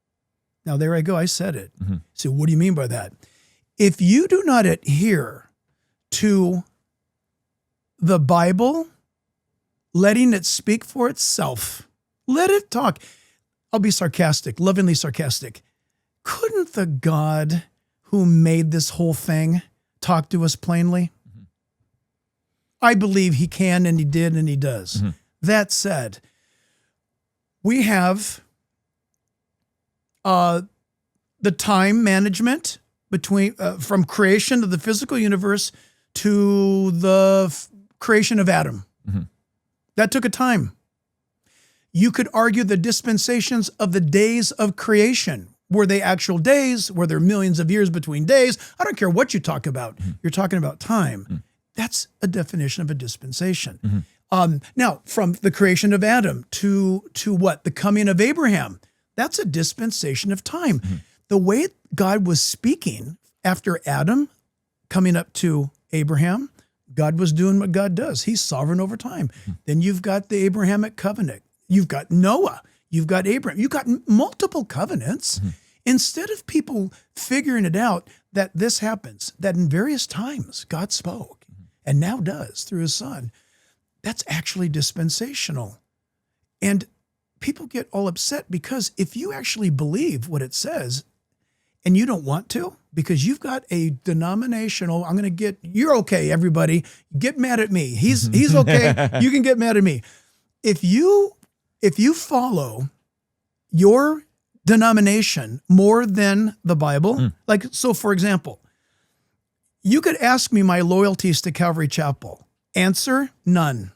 Now, there I go. I said it. So what do you mean by that? If you do not adhere to the Bible, letting it speak for itself, let it talk. I'll be sarcastic, lovingly sarcastic. Couldn't the God who made this whole thing talk to us plainly? I believe he can, and he did, and he does. That said, we have the time management between from creation of the physical universe to the creation of Adam. That took a time. You could argue the dispensations of the days of creation. Were they actual days? Were there millions of years between days? I don't care what you talk about. You're talking about time. That's a definition of a dispensation. Now, from the creation of Adam to what? The coming of Abraham. That's a dispensation of time. The way God was speaking after Adam coming up to Abraham, God was doing what God does. He's sovereign over time. Then you've got the Abrahamic covenant. You've got Noah. You've got Abraham. You've got multiple covenants. Instead of people figuring it out that this happens, that in various times God spoke and now does through his Son, that's actually dispensational. And people get all upset because if you actually believe what it says and you don't want to, because you've got a denominational, you're okay, everybody, get mad at me. He's okay. You can get mad at me. If you follow your denomination more than the Bible, so for example, you could ask me my loyalties to Calvary Chapel. Answer, none.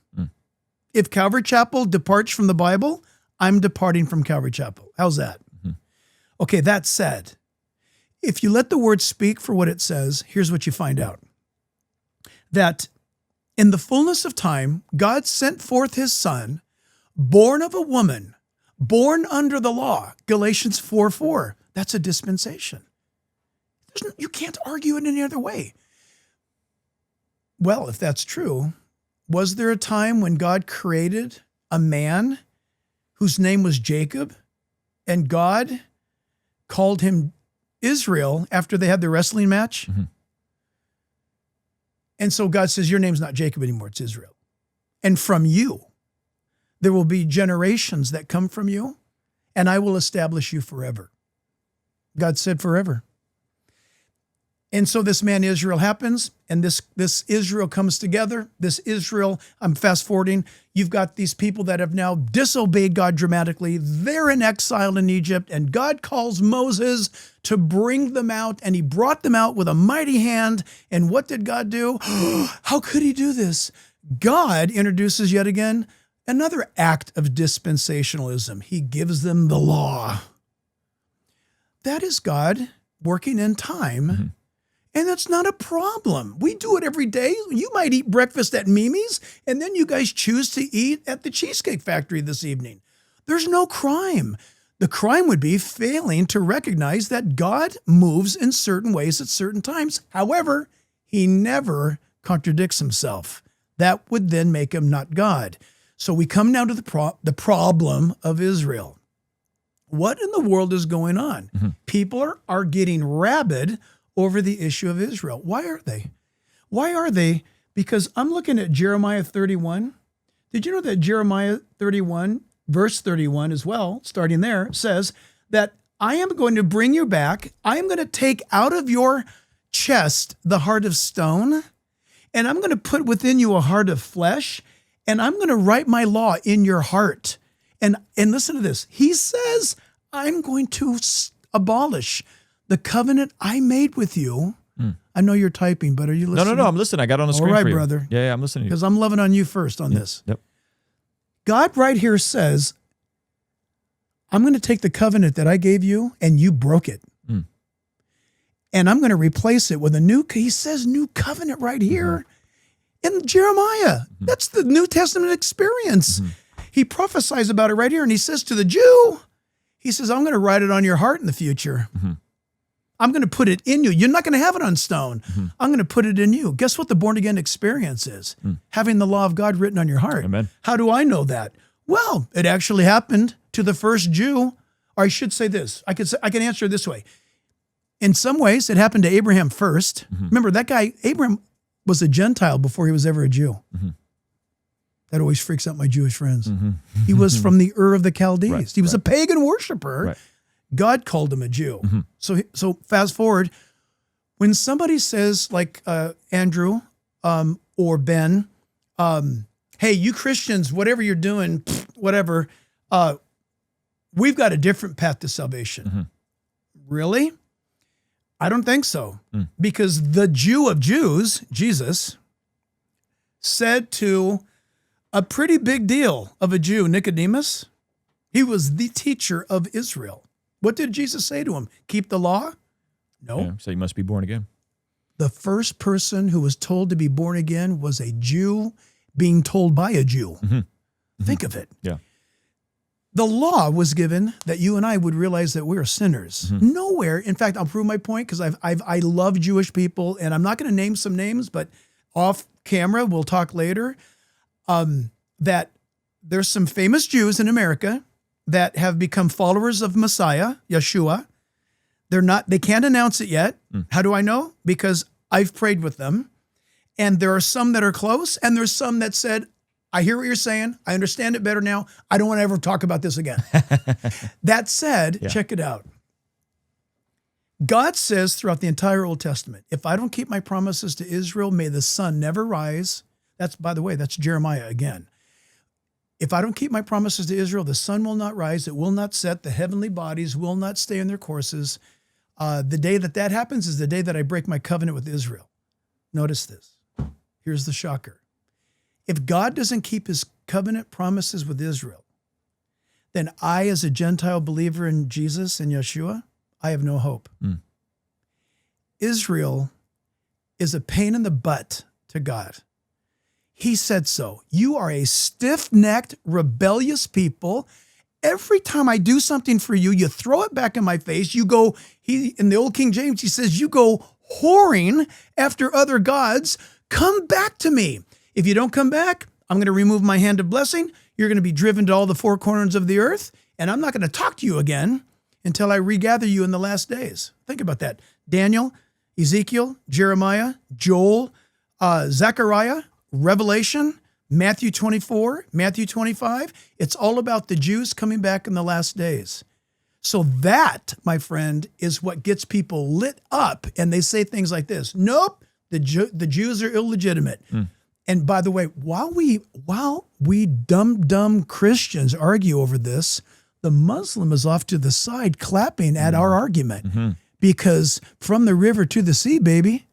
If Calvary Chapel departs from the Bible, I'm departing from Calvary Chapel. How's that? Okay, that said, if you let the word speak for what it says, here's what you find out. That in the fullness of time, God sent forth his Son born of a woman, born under the law, Galatians 4:4. That's a dispensation. You can't argue it any other way. Well, if that's true, was there a time when God created a man whose name was Jacob, and God called him Israel after they had the wrestling match? Mm-hmm. And so God says, your name's not Jacob anymore, it's Israel. And from you, there will be generations that come from you, and I will establish you forever. God said forever. And so this man Israel happens, and this Israel comes together. This Israel, I'm fast forwarding, you've got these people that have now disobeyed God dramatically. They're in exile in Egypt, and God calls Moses to bring them out, and he brought them out with a mighty hand. And what did God do? How could he do this? God introduces yet again another act of dispensationalism. He gives them the law. That is God working in time. Mm-hmm. And that's not a problem. We do it every day. You might eat breakfast at Mimi's, and then you guys choose to eat at the Cheesecake Factory this evening. There's no crime. The crime would be failing to recognize that God moves in certain ways at certain times. However, he never contradicts himself. That would then make him not God. So we come now to the problem of Israel. What in the world is going on? Mm-hmm. People are getting rabid over the issue of Israel. Why are they? Why are they? Because I'm looking at Jeremiah 31. Did you know that Jeremiah 31, verse 31 as well, starting there, says that I am going to bring you back. I am going to take out of your chest the heart of stone, and I'm going to put within you a heart of flesh, and I'm going to write my law in your heart. And listen to this. He says, I'm going to abolish the covenant I made with you. I know you're typing, but are you listening? No, I'm listening. I got it on the screen All right, for you. brother. Yeah, I'm listening to you. Because I'm loving on you first on this. Yep. God right here says, I'm going to take the covenant that I gave you and you broke it. And I'm going to replace it with a new, he says new covenant right here in Jeremiah. That's the New Testament experience. He prophesies about it right here. And he says to the Jew, he says, I'm going to write it on your heart in the future. I'm going to put it in you. You're not going to have it on stone. I'm going to put it in you. Guess what the born again experience is? Having the law of God written on your heart. Amen. How do I know that? Well, it actually happened to the first Jew. Or I should say this. I can answer it this way. In some ways, it happened to Abraham first. Remember, that guy, Abraham, was a Gentile before he was ever a Jew. That always freaks out my Jewish friends. He was from the Ur of the Chaldees. Right, he was a pagan worshiper. Right. God called him a Jew. So fast forward, when somebody says, like Andrew or Ben, hey, you Christians, whatever you're doing, whatever, we've got a different path to salvation. Really? I don't think so. Because the Jew of Jews, Jesus, said to a pretty big deal of a Jew, Nicodemus, he was the teacher of Israel. What did Jesus say to him? Keep the law? No. Yeah, so you must be born again. The first person who was told to be born again was a Jew being told by a Jew. Think of it. Yeah. The law was given that you and I would realize that we're sinners. Nowhere. In fact, I'll prove my point because I love Jewish people, and I'm not going to name some names, but off camera, we'll talk later, that there's some famous Jews in America that have become followers of Messiah, Yeshua. They can't announce it yet. How do I know? Because I've prayed with them. And there are some that are close, and there's some that said, I hear what you're saying. I understand it better now. I don't want to ever talk about this again. That said, check it out. God says throughout the entire Old Testament, if I don't keep my promises to Israel, may the sun never rise. By the way, that's Jeremiah again. If I don't keep my promises to Israel, the sun will not rise. It will not set. The heavenly bodies will not stay in their courses. The day that happens is the day that I break my covenant with Israel. Notice this. Here's the shocker. If God doesn't keep his covenant promises with Israel, then I, as a Gentile believer in Jesus and Yeshua, I have no hope. Israel is a pain in the butt to God. He said so. You are a stiff-necked, rebellious people. Every time I do something for you, you throw it back in my face. You go, in the old King James, he says, you go whoring after other gods. Come back to me. If you don't come back, I'm going to remove my hand of blessing. You're going to be driven to all the four corners of the earth, and I'm not going to talk to you again until I regather you in the last days. Think about that. Daniel, Ezekiel, Jeremiah, Joel, Zechariah, Revelation, Matthew 24, Matthew 25. It's all about the Jews coming back in the last days. So that, my friend, is what gets people lit up. And they say things like this: nope, the Jews are illegitimate. And by the way, while we dumb Christians argue over this, the Muslim is off to the side clapping at our argument. Because from the river to the sea, baby,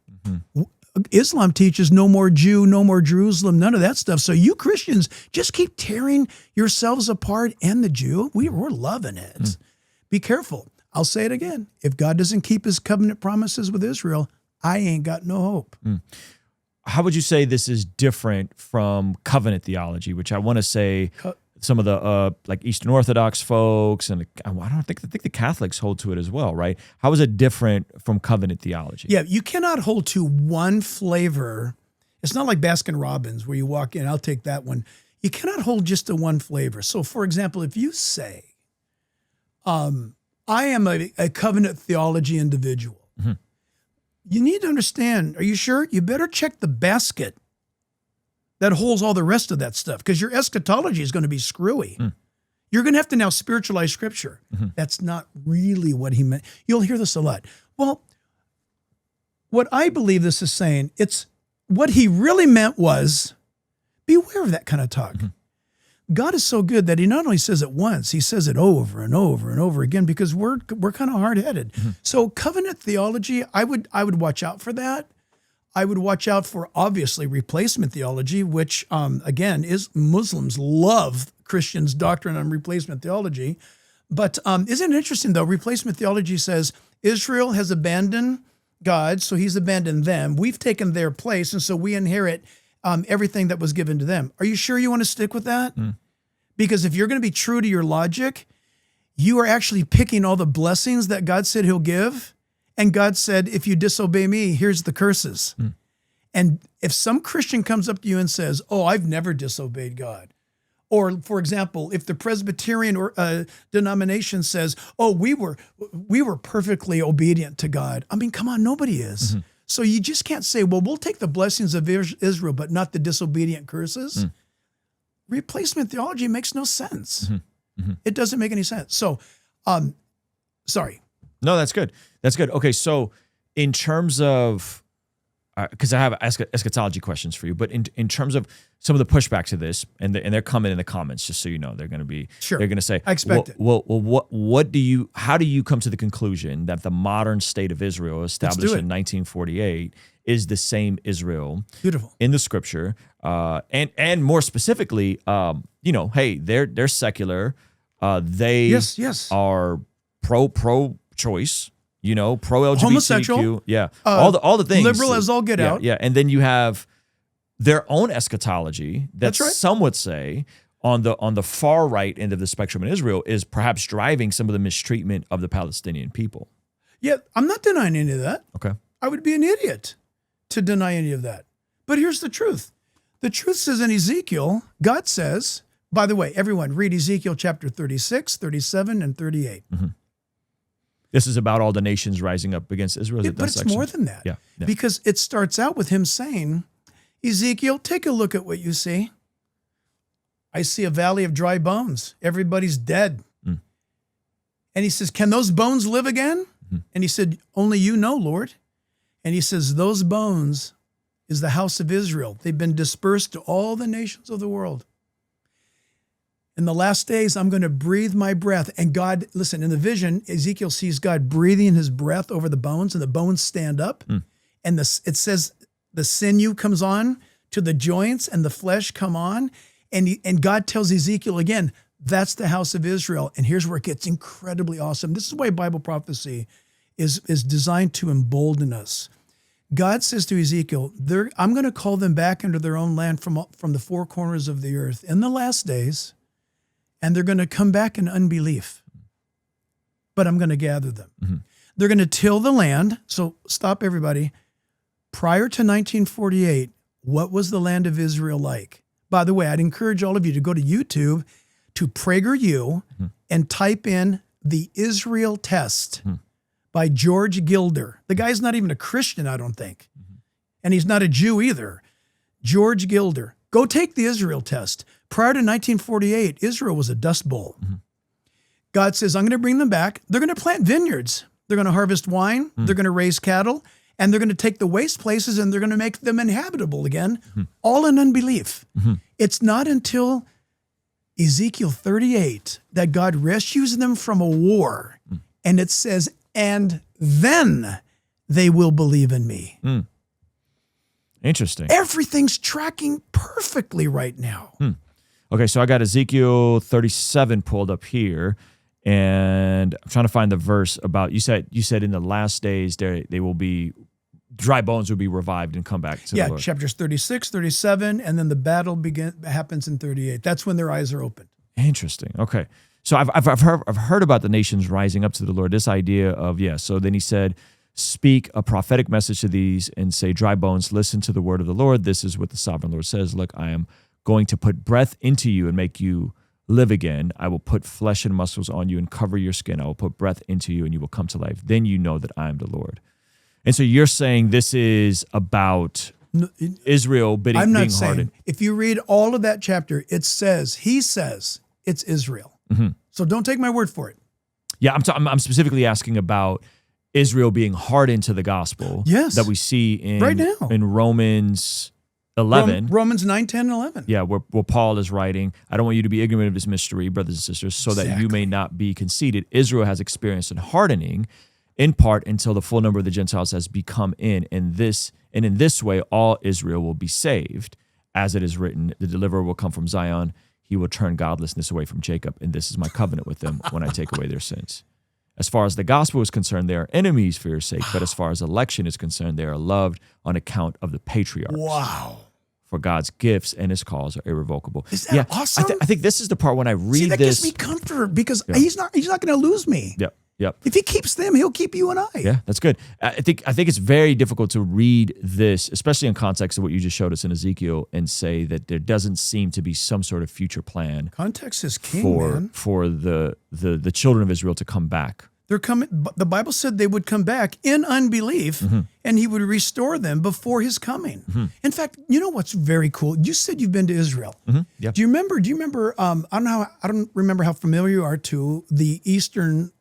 Islam teaches no more Jew, no more Jerusalem, none of that stuff. So you Christians just keep tearing yourselves apart, and the Jew, we're loving it. Be careful. I'll say it again. If God doesn't keep his covenant promises with Israel, I ain't got no hope. How would you say this is different from covenant theology, which I want to say some of the like Eastern Orthodox folks, and I think the Catholics hold to it as well, right? How is it different from covenant theology? Yeah, you cannot hold to one flavor. It's not like Baskin Robbins where you walk in, I'll take that one. You cannot hold just to one flavor. So, for example, if you say, I am a covenant theology individual, you need to understand, are you sure? You better check the basket that holds all the rest of that stuff, because your eschatology is going to be screwy. You're going to have to now spiritualize Scripture. That's not really what he meant. You'll hear this a lot. Well, what I believe this is saying, it's what he really meant was, beware of that kind of talk. God is so good that he not only says it once, he says it over and over and over again, because we're kind of hard-headed. So covenant theology, I would watch out for that. I would watch out for, obviously, replacement theology, which, again, is Muslims love Christians' doctrine on replacement theology. But isn't it interesting, though? Replacement theology says Israel has abandoned God, so he's abandoned them. We've taken their place, and so we inherit everything that was given to them. Are you sure you want to stick with that? Because if you're going to be true to your logic, you are actually picking all the blessings that God said he'll give. And God said, if you disobey me, here's the curses. And if some Christian comes up to you and says, oh, I've never disobeyed God. Or, for example, if the Presbyterian denomination says, oh, we were perfectly obedient to God. I mean, come on, nobody is. So you just can't say, well, we'll take the blessings of Israel, but not the disobedient curses. Replacement theology makes no sense. It doesn't make any sense. So, sorry. No, that's good. That's good. Okay, so in terms of, because I have eschatology questions for you, but in terms of some of the pushback to this, and they're coming in the comments, just so you know, they're going to be, sure. They're going to say, I expect it. Well, how do you come to the conclusion that the modern state of Israel, established in 1948, is the same Israel, beautiful, in the Scripture, and more specifically, hey, they're secular, they are pro-choice. Pro-LGBTQ, homosexual, all the things, liberal as all get out. Yeah, and then you have their own eschatology that That's right. some would say on the far right end of the spectrum in Israel is perhaps driving some of the mistreatment of the Palestinian people. Yeah, I'm not denying any of that. Okay. I would be an idiot to deny any of that. But here's the truth. The truth says in Ezekiel, God says, by the way, everyone read Ezekiel chapter 36, 37, and 38. This is about all the nations rising up against Israel. But it's more than that. Yeah. Because it starts out with him saying, Ezekiel, take a look at what you see. I see a valley of dry bones. Everybody's dead. And he says, can those bones live again? And he said, only you know, Lord. And he says, those bones is the house of Israel. They've been dispersed to all the nations of the world. In the last days, I'm going to breathe my breath. And God, listen, in the vision, Ezekiel sees God breathing his breath over the bones, and the bones stand up. And it says the sinew comes on to the joints, and the flesh come on. And God tells Ezekiel again, that's the house of Israel. And here's where it gets incredibly awesome. This is why Bible prophecy is designed to embolden us. God says to Ezekiel, I'm going to call them back into their own land from the four corners of the earth in the last days, and they're going to come back in unbelief. But I'm going to gather them. Mm-hmm. They're going to till the land. So stop, everybody. Prior to 1948, what was the land of Israel like? By the way, I'd encourage all of you to go to YouTube, to PragerU, and type in the Israel Test by George Gilder. The guy's not even a Christian, I don't think. And he's not a Jew either. George Gilder. Go take the Israel Test. Prior to 1948, Israel was a dust bowl. God says, I'm going to bring them back. They're going to plant vineyards. They're going to harvest wine. They're going to raise cattle. And they're going to take the waste places and they're going to make them inhabitable again, all in unbelief. It's not until Ezekiel 38 that God rescues them from a war. And it says, and then they will believe in me. Interesting. Everything's tracking perfectly right now. Okay, so I got Ezekiel 37 pulled up here, and I'm trying to find the verse about, you said in the last days they will be, dry bones will be revived and come back to the Lord. Chapters 36, 37, and then the battle happens in 38. That's when their eyes are opened. Interesting. Okay. So I've heard about the nations rising up to the Lord, this idea of, so then he said, speak a prophetic message to these and say, dry bones, listen to the word of the Lord. This is what the sovereign Lord says. Look, I am going to put breath into you and make you live again. I will put flesh and muscles on you and cover your skin. I will put breath into you and you will come to life. Then you know that I am the Lord. And so you're saying this is about Israel being hardened. I'm not saying. If you read all of that chapter, he says it's Israel. So don't take my word for it. Yeah, I'm specifically asking about Israel being hardened to the gospel. Yes. That we see in, right now. In Romans 11. Romans 9, 10, and 11. Yeah, where Paul is writing, I don't want you to be ignorant of this mystery, brothers and sisters, so that you may not be conceited. Israel has experienced a hardening in part until the full number of the Gentiles has become in. And in this way, all Israel will be saved. As it is written, the deliverer will come from Zion. He will turn godlessness away from Jacob. And this is my covenant with them when I take away their sins. As far as the gospel is concerned, they are enemies for your sake. But as far as election is concerned, they are loved on account of the patriarchs. Wow. For God's gifts and his calls are irrevocable. Is that awesome? I think this is the part when I read that this. Gives me comfort because he's not going to lose me. Yep. If he keeps them, he'll keep you and I. Yeah, that's good. I think it's very difficult to read this, especially in context of what you just showed us in Ezekiel, and say that there doesn't seem to be some sort of future plan. Context is king, man. For the children of Israel to come back. They're coming. The Bible said they would come back in unbelief, and he would restore them before his coming. In fact, you know what's very cool? You said you've been to Israel. Yeah. Do you remember? I don't remember how familiar you are to the Eastern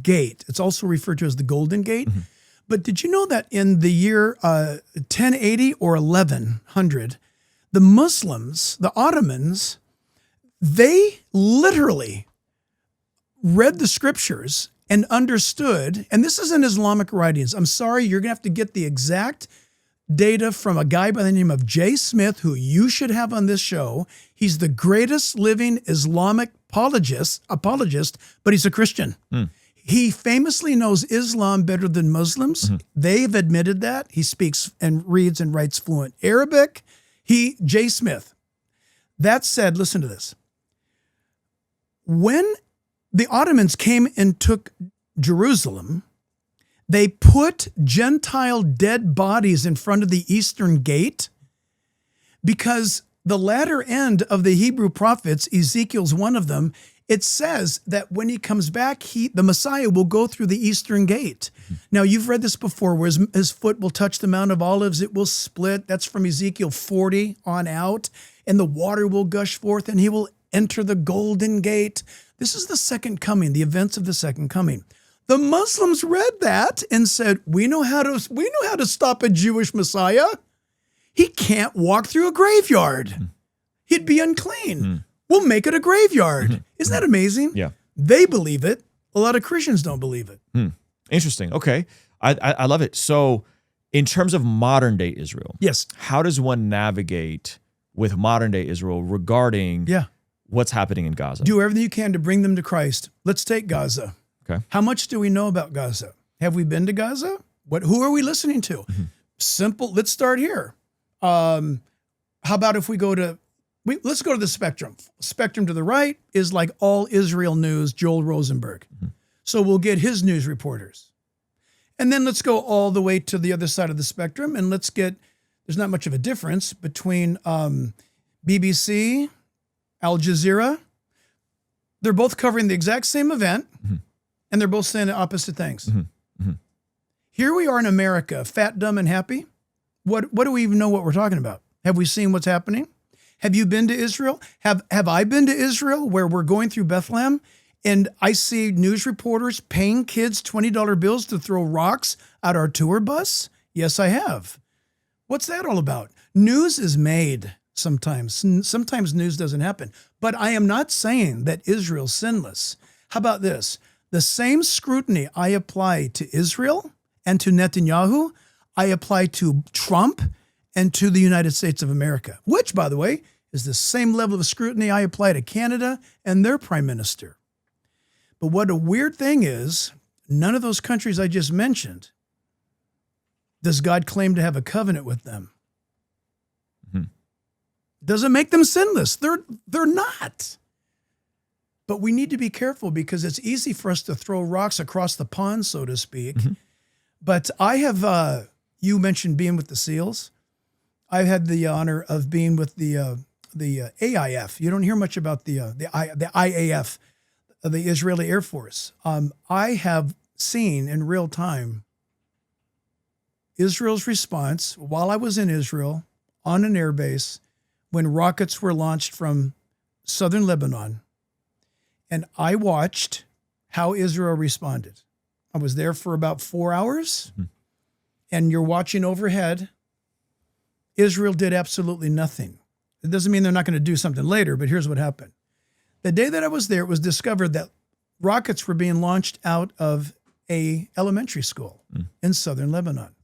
Gate. It's also referred to as the Golden Gate. But did you know that in the year 1080 or 1100, the Muslims, the Ottomans, they literally read the scriptures and understood, and this is in Islamic writings. I'm sorry, you're going to have to get the exact data from a guy by the name of Jay Smith, who you should have on this show. He's the greatest living Islamic apologist, but he's a Christian. He famously knows Islam better than Muslims. They've admitted that. He speaks and reads and writes fluent Arabic. Jay Smith. That said, listen to this. When the Ottomans came and took Jerusalem, they put Gentile dead bodies in front of the Eastern Gate because the latter end of the Hebrew prophets, Ezekiel's one of them, it says that when he comes back, the Messiah will go through the Eastern Gate. Now, you've read this before, where his foot will touch the Mount of Olives, it will split. That's from Ezekiel 40 on out. And the water will gush forth, and he will enter the Golden Gate. This is the second coming, the events of the second coming. The Muslims read that and said, we know how to stop a Jewish Messiah. He can't walk through a graveyard. He'd be unclean. We'll make it a graveyard. Isn't that amazing? Yeah. They believe it. A lot of Christians don't believe it. Interesting. Okay. I love it. So in terms of modern day Israel, yes, how does one navigate with modern day Israel regarding what's happening in Gaza? Do everything you can to bring them to Christ. Let's take Gaza. Okay. How much do we know about Gaza? Have we been to Gaza? Who are we listening to? Simple. Let's start here. How about if let's go to the spectrum. Spectrum to the right is like all Israel news, Joel Rosenberg. So we'll get his news reporters. And then let's go all the way to the other side of the spectrum and there's not much of a difference between BBC, Al Jazeera. They're both covering the exact same event and they're both saying the opposite things. Here we are in America, fat, dumb, and happy. What do we even know what we're talking about? Have we seen what's happening? Have you been to Israel? Have I been to Israel where we're going through Bethlehem and I see news reporters paying kids $20 bills to throw rocks at our tour bus? Yes, I have. What's that all about? News is made sometimes. Sometimes news doesn't happen. But I am not saying that Israel's sinless. How about this? The same scrutiny I apply to Israel and to Netanyahu, I apply to Trump and to the United States of America, which, by the way, is the same level of scrutiny I apply to Canada and their prime minister. But what a weird thing is, none of those countries I just mentioned does God claim to have a covenant with them. Doesn't make them sinless. They're not. But we need to be careful because it's easy for us to throw rocks across the pond, so to speak. But I have, you mentioned being with the SEALs. I've had the honor of being with the AIF. You don't hear much about the IAF, the Israeli Air Force. I have seen in real time Israel's response while I was in Israel on an air base when rockets were launched from southern Lebanon. And I watched how Israel responded. I was there for about 4 hours, and you're watching overhead. Israel did absolutely nothing. It doesn't mean they're not going to do something later, but here's what happened. The day that I was there, it was discovered that rockets were being launched out of a elementary school in southern Lebanon.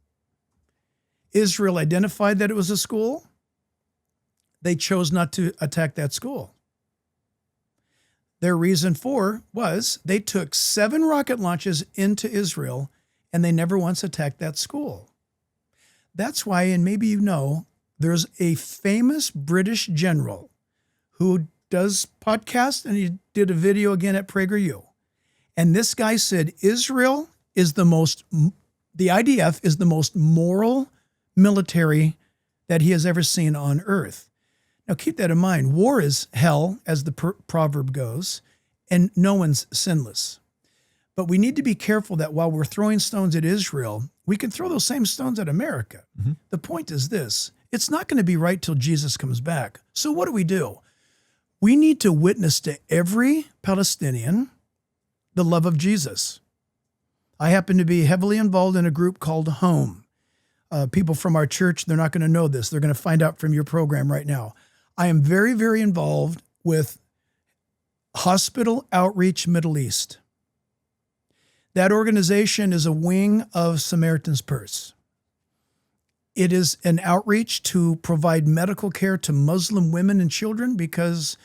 Israel identified that it was a school. They chose not to attack that school. Their reason was they took 7 rocket launches into Israel and they never once attacked that school. That's why, and maybe you know, there's a famous British general who does podcasts, and he did a video again at PragerU. And this guy said Israel is the IDF is the most moral military that he has ever seen on earth. Now keep that in mind. War is hell, as the proverb goes, and no one's sinless. But we need to be careful that while we're throwing stones at Israel, we can throw those same stones at America. The point is this: it's not going to be right till Jesus comes back. So what do? We need to witness to every Palestinian the love of Jesus. I happen to be heavily involved in a group called Home. People from our church, they're not going to know this. They're going to find out from your program right now. I am very, very involved with Hospital Outreach Middle East. That organization is a wing of Samaritan's Purse. It is an outreach to provide medical care to Muslim women and children because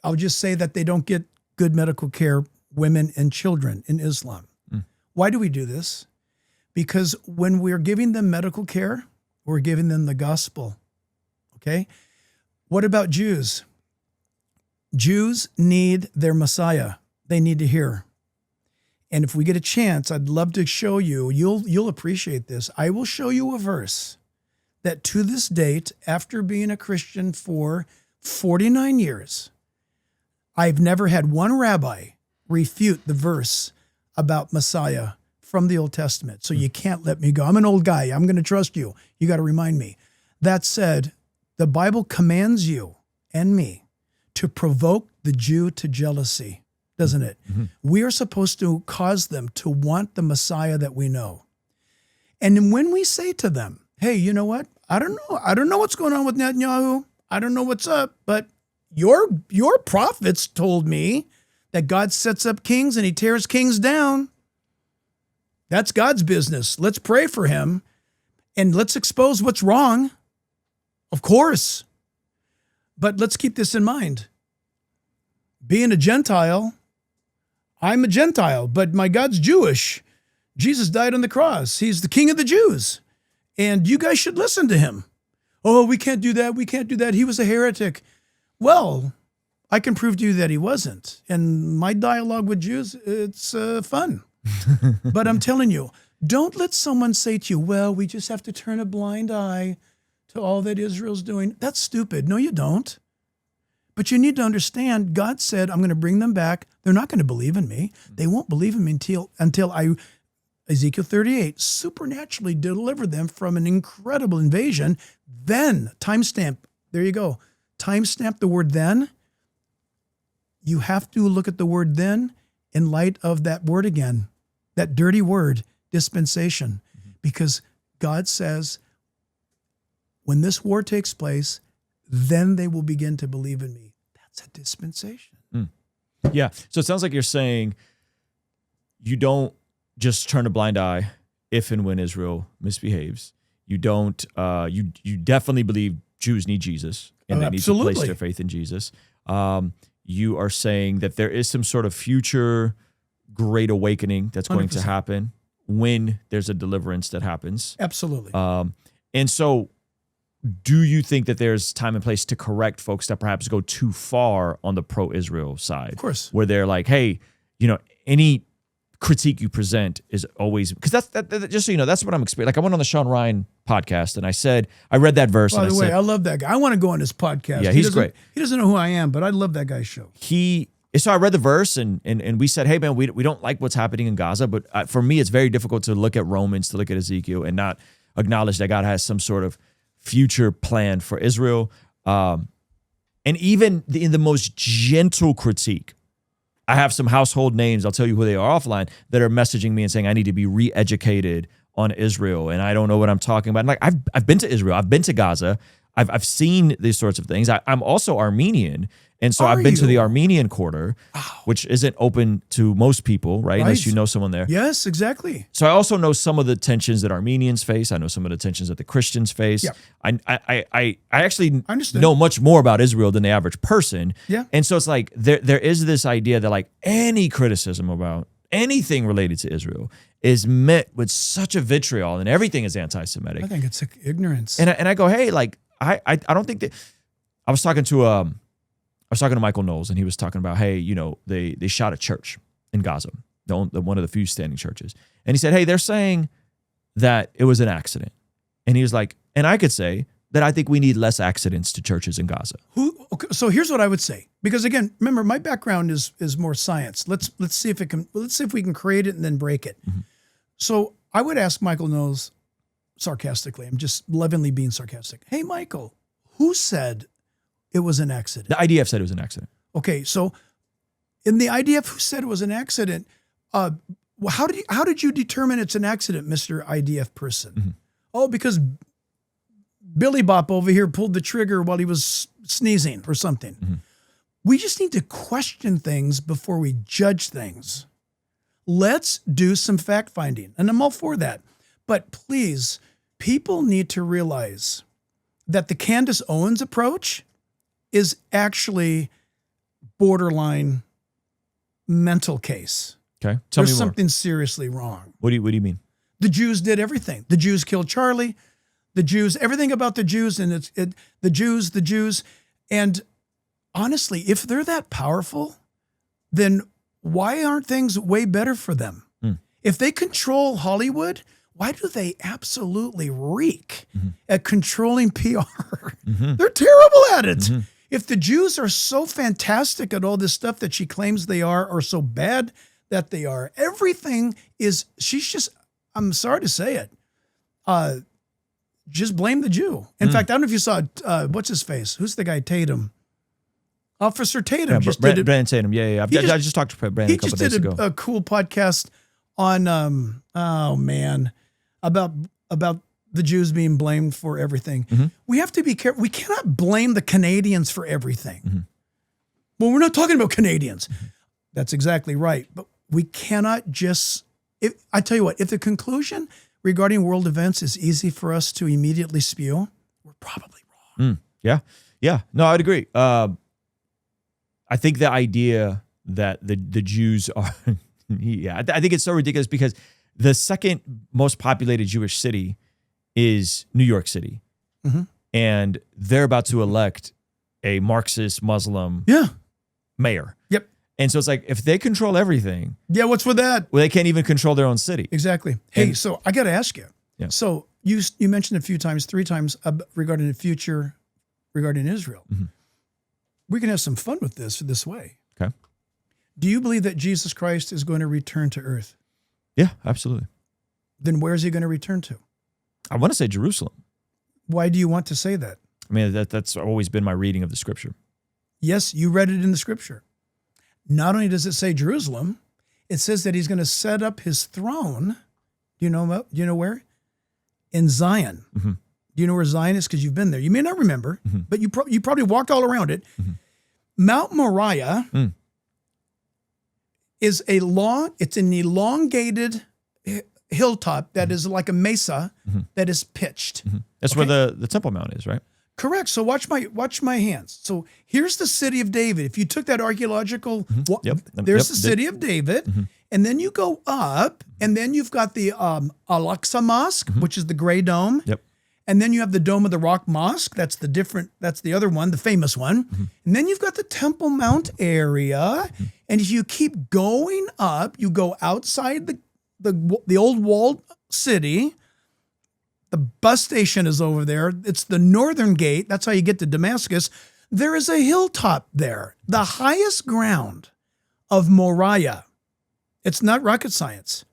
I'll just say that they don't get good medical care, women and children in Islam. Why do we do this? Because when we're giving them medical care, we're giving them the gospel. Okay? What about Jews? Jews need their Messiah. They need to hear. And if we get a chance, I'd love to show you, you'll appreciate this. I will show you a verse that to this date, after being a Christian for 49 years, I've never had one rabbi refute the verse about Messiah from the Old Testament. So you can't let me go. I'm an old guy. I'm going to trust you. You got to remind me. That said, the Bible commands you and me to provoke the Jew to jealousy, doesn't it? We are supposed to cause them to want the Messiah that we know. And then when we say to them, hey, you know what? I don't know what's going on with Netanyahu. I don't know what's up, but your prophets told me that God sets up kings and he tears kings down. That's God's business. Let's pray for him and let's expose what's wrong. Of course. But let's keep this in mind. Being a Gentile, I'm a Gentile, but my God's Jewish. Jesus died on the cross. He's the King of the Jews. and you guys should listen to him. Oh, we can't do that. We can't do that. He was a heretic. Well, I can prove to you that he wasn't. And my dialogue with Jews, it's fun. But I'm telling you, don't let someone say to you, well, we just have to turn a blind eye to all that Israel's doing. That's stupid. No, you don't. But you need to understand, God said, I'm going to bring them back. They're not going to believe in me. They won't believe in me until I, Ezekiel 38, supernaturally deliver them from an incredible invasion. Then, timestamp, there you go. Timestamp the word then. You have to look at the word then in light of that word again, that dirty word, dispensation. Because God says, when this war takes place, then they will begin to believe in me. That's a dispensation. Yeah. So it sounds like you're saying you don't just turn a blind eye if and when Israel misbehaves. You don't, you definitely believe Jews need Jesus and they need to place their faith in Jesus. You are saying that there is some sort of future great awakening that's going 100%. To happen when there's a deliverance that happens. Absolutely. And so do you think that there's time and place to correct folks that perhaps go too far on the pro-Israel side? Of course. Where they're like, hey, any critique you present is always, because that's just so you know, that's what I'm experiencing. Like I went on the Sean Ryan podcast and I read that verse. By the way, I love that guy. I want to go on his podcast. Yeah, he's great. He doesn't know who I am, but I love that guy's show. So I read the verse and we said, hey man, we don't like what's happening in Gaza, but for me, it's very difficult to look at Romans, to look at Ezekiel and not acknowledge that God has some sort of future plan for Israel. And even in the most gentle critique, I have some household names, I'll tell you who they are offline, that are messaging me and saying I need to be re-educated on Israel and I don't know what I'm talking about. And like I've been to Israel, I've been to Gaza, I've seen these sorts of things. I'm also Armenian, and so I've been to the Armenian quarter, which isn't open to most people, right? Unless you know someone there. Yes, exactly. So I also know some of the tensions that Armenians face. I know some of the tensions that the Christians face. Yeah. I actually know much more about Israel than the average person. Yeah. And so it's like there is this idea that like any criticism about anything related to Israel is met with such a vitriol and everything is anti-Semitic. I think it's ignorance. And I go, hey, like I don't think that. I was talking to Michael Knowles and he was talking about, hey, they shot a church in Gaza, one of the few standing churches, and he said, hey, they're saying that it was an accident, and he was like, and I could say that I think we need less accidents to churches in Gaza. So here's what I would say, because again, remember my background is more science. Let's see if we can create it and then break it. Mm-hmm. So I would ask Michael Knowles sarcastically, I'm just lovingly being sarcastic. Hey, Michael, who said it was an accident? The IDF said it was an accident. Okay, so in the IDF who said it was an accident, how did you determine it's an accident, Mr. IDF person? Mm-hmm. Oh, because Billy Bop over here pulled the trigger while he was sneezing or something. Mm-hmm. We just need to question things before we judge things. Let's do some fact finding, and I'm all for that. But please, people need to realize that the Candace Owens approach is actually borderline mental case. Okay, There's something seriously wrong. What do you mean? The Jews did everything. The Jews killed Charlie. The Jews, everything about the Jews, and the Jews. And honestly, if they're that powerful, then why aren't things way better for them? If they control Hollywood, why do they absolutely reek at controlling PR? They're terrible at it. If the Jews are so fantastic at all this stuff that she claims they are, or so bad that they are, everything is, I'm sorry to say it, just blame the Jew. In fact, I don't know if you saw, what's his face? Who's the guy, Tatum? Officer Tatum. Brandon Tatum, yeah. I just talked to Brandon a couple days ago. He just did a cool podcast on, about the Jews being blamed for everything. We have to be careful. We cannot blame the Canadians for everything. Well, we're not talking about Canadians. That's exactly right. But we cannot just, I tell you what, if the conclusion regarding world events is easy for us to immediately spew, we're probably wrong. Yeah. No, I'd agree. I think the idea that the Jews are, I think it's so ridiculous because the second most populated Jewish city is New York City. And they're about to elect a Marxist Muslim mayor. Yep. And so it's like, if they control everything, Yeah, what's with that? well, they can't even control their own city. Exactly. Hey, And- so I got to ask you. Yeah. So you mentioned a few times, 3 times regarding the future, regarding Israel. We can have some fun with this way. Okay. Do you believe that Jesus Christ is going to return to earth? Yeah, absolutely. Then where is he going to return to? I want to say Jerusalem. Why do you want to say that? I mean, that's always been my reading of the scripture. Yes, you read it in the scripture. Not only does it say Jerusalem, it says that he's going to set up his throne. Do you know where? In Zion. Do you know where Zion is? Because you've been there. You may not remember, but you probably walked all around it. Mount Moriah is it's an elongated hilltop that is like a mesa that is pitched. That's where the Temple Mount is, right? Correct. So watch my hands. So here's the city of David. If you took that archaeological, there's the city of David, and then you go up, and then you've got the Al-Aqsa Mosque, which is the gray dome. Yep. And then you have the Dome of the Rock Mosque. That's the other one, the famous one. And then you've got the Temple Mount area. And if you keep going up, you go outside the old walled city. The bus station is over there. It's the northern gate. That's how you get to Damascus. There is a hilltop there, the highest ground of Moriah. It's not rocket science.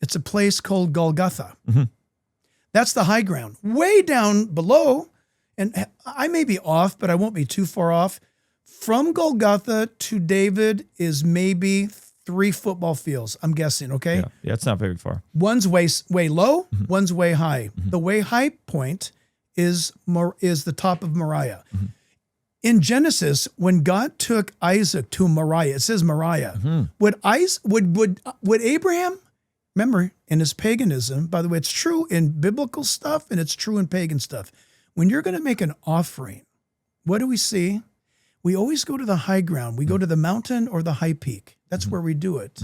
It's a place called Golgotha. That's the high ground. Way down below, and I may be off, but I won't be too far off. From Golgotha to David is maybe 3 football fields, I'm guessing, okay? Yeah, it's not very far. One's way low, one's way high. The way high point is the top of Moriah. In Genesis, when God took Isaac to Moriah, it says Moriah. Would Abraham, remember, in his paganism, by the way, it's true in biblical stuff and it's true in pagan stuff. When you're going to make an offering, what do we see? We always go to the high ground. We go to the mountain or the high peak. That's where we do it.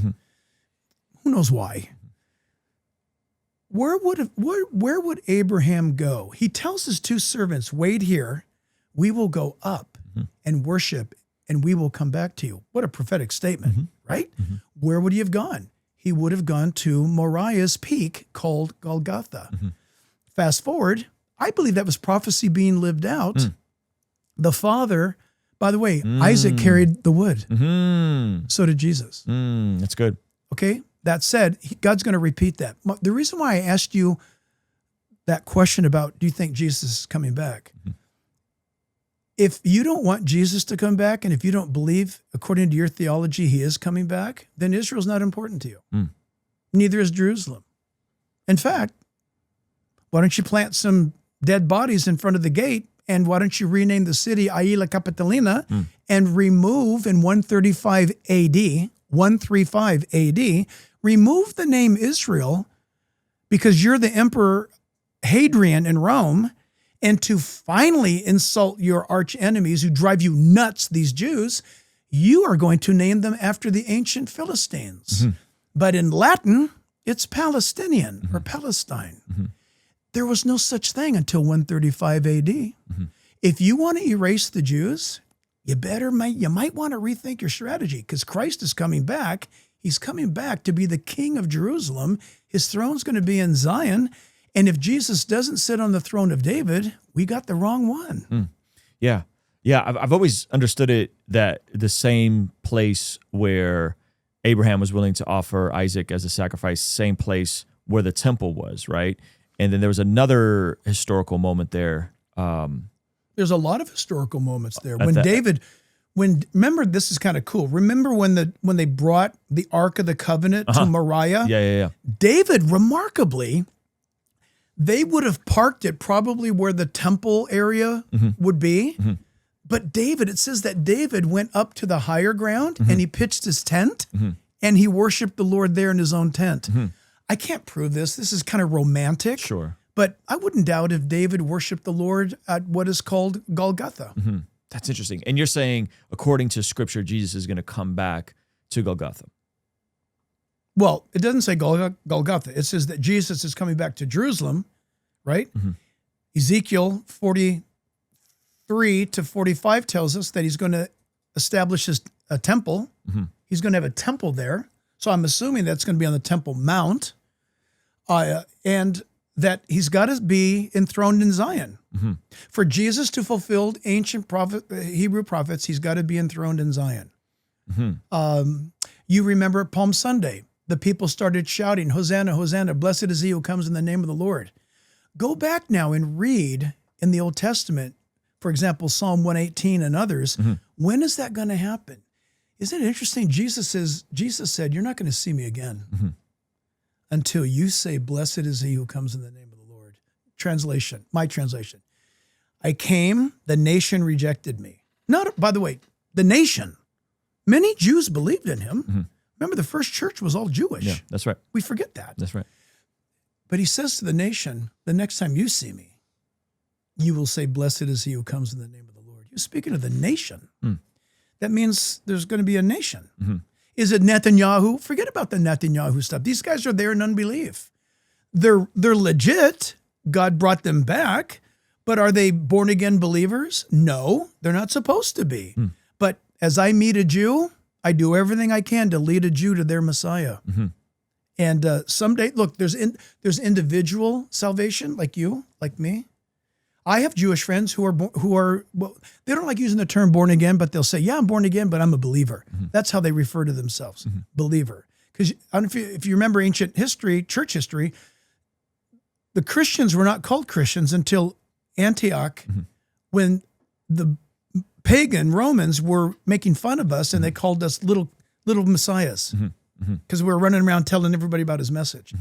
Who knows why? Where would Abraham go? He tells his 2 servants, wait here. We will go up and worship, and we will come back to you. What a prophetic statement, right? Where would he have gone? He would have gone to Moriah's peak called Golgotha. Fast forward, I believe that was prophecy being lived out. The father, by the way, Isaac carried the wood. So did Jesus. That's good. Okay? That said, God's going to repeat that. The reason why I asked you that question about, do you think Jesus is coming back? If you don't want Jesus to come back, and if you don't believe, according to your theology, he is coming back, then Israel's not important to you. Neither is Jerusalem. In fact, why don't you plant some dead bodies in front of the gate, and why don't you rename the city Aila Capitolina and remove in 135 AD, remove the name Israel, because you're the Emperor Hadrian in Rome, and to finally insult your arch enemies who drive you nuts, these Jews, you are going to name them after the ancient Philistines. But in Latin, it's Palestinian or Palestine. There was no such thing until 135 AD. If you want to erase the Jews, you might want to rethink your strategy, because Christ is coming back. He's coming back to be the King of Jerusalem. His throne's going to be in Zion. And if Jesus doesn't sit on the throne of David, we got the wrong one. Yeah. I've always understood it that the same place where Abraham was willing to offer Isaac as a sacrifice, same place where the temple was, right? And then there was another historical moment there. There's a lot of historical moments there. Remember, this is kind of cool. Remember when they brought the Ark of the Covenant to Moriah? Yeah. David, remarkably, they would have parked it probably where the temple area would be. But it says that David went up to the higher ground and he pitched his tent and he worshiped the Lord there in his own tent. I can't prove this. This is kind of romantic. Sure. But I wouldn't doubt if David worshiped the Lord at what is called Golgotha. That's interesting. And you're saying, according to Scripture, Jesus is going to come back to Golgotha. Well, it doesn't say Golgotha. It says that Jesus is coming back to Jerusalem, right? Ezekiel 43 to 45 tells us that he's going to establish a temple. He's going to have a temple there. So I'm assuming that's going to be on the Temple Mount. And that he's got to be enthroned in Zion. For Jesus to fulfill ancient Hebrew prophets, he's got to be enthroned in Zion. You remember Palm Sunday. The people started shouting, Hosanna, Hosanna, blessed is he who comes in the name of the Lord. Go back now and read in the Old Testament, for example, Psalm 118 and others. When is that going to happen? Isn't it interesting? Jesus said, you're not going to see me again until you say, blessed is he who comes in the name of the Lord. Translation, my translation. I came, the nation rejected me. Not, by the way, the nation. Many Jews believed in him. Remember, the first church was all Jewish. Yeah, that's right. We forget that. That's right. But he says to the nation, the next time you see me, you will say, blessed is he who comes in the name of the Lord. You're speaking of the nation. That means there's going to be a nation. Is it Netanyahu? Forget about the Netanyahu stuff. These guys are there in unbelief. They're legit. God brought them back. But are they born-again believers? No, they're not supposed to be. But as I meet a Jew, I do everything I can to lead a Jew to their Messiah. And someday, look, there's individual salvation, like you, like me. I have Jewish friends who are well, they don't like using the term born again, but they'll say, yeah, I'm born again, but I'm a believer. That's how they refer to themselves, believer. Because I don't know if you remember ancient history, church history, the Christians were not called Christians until Antioch, when the pagan Romans were making fun of us and they called us little messiahs because we were running around telling everybody about his message.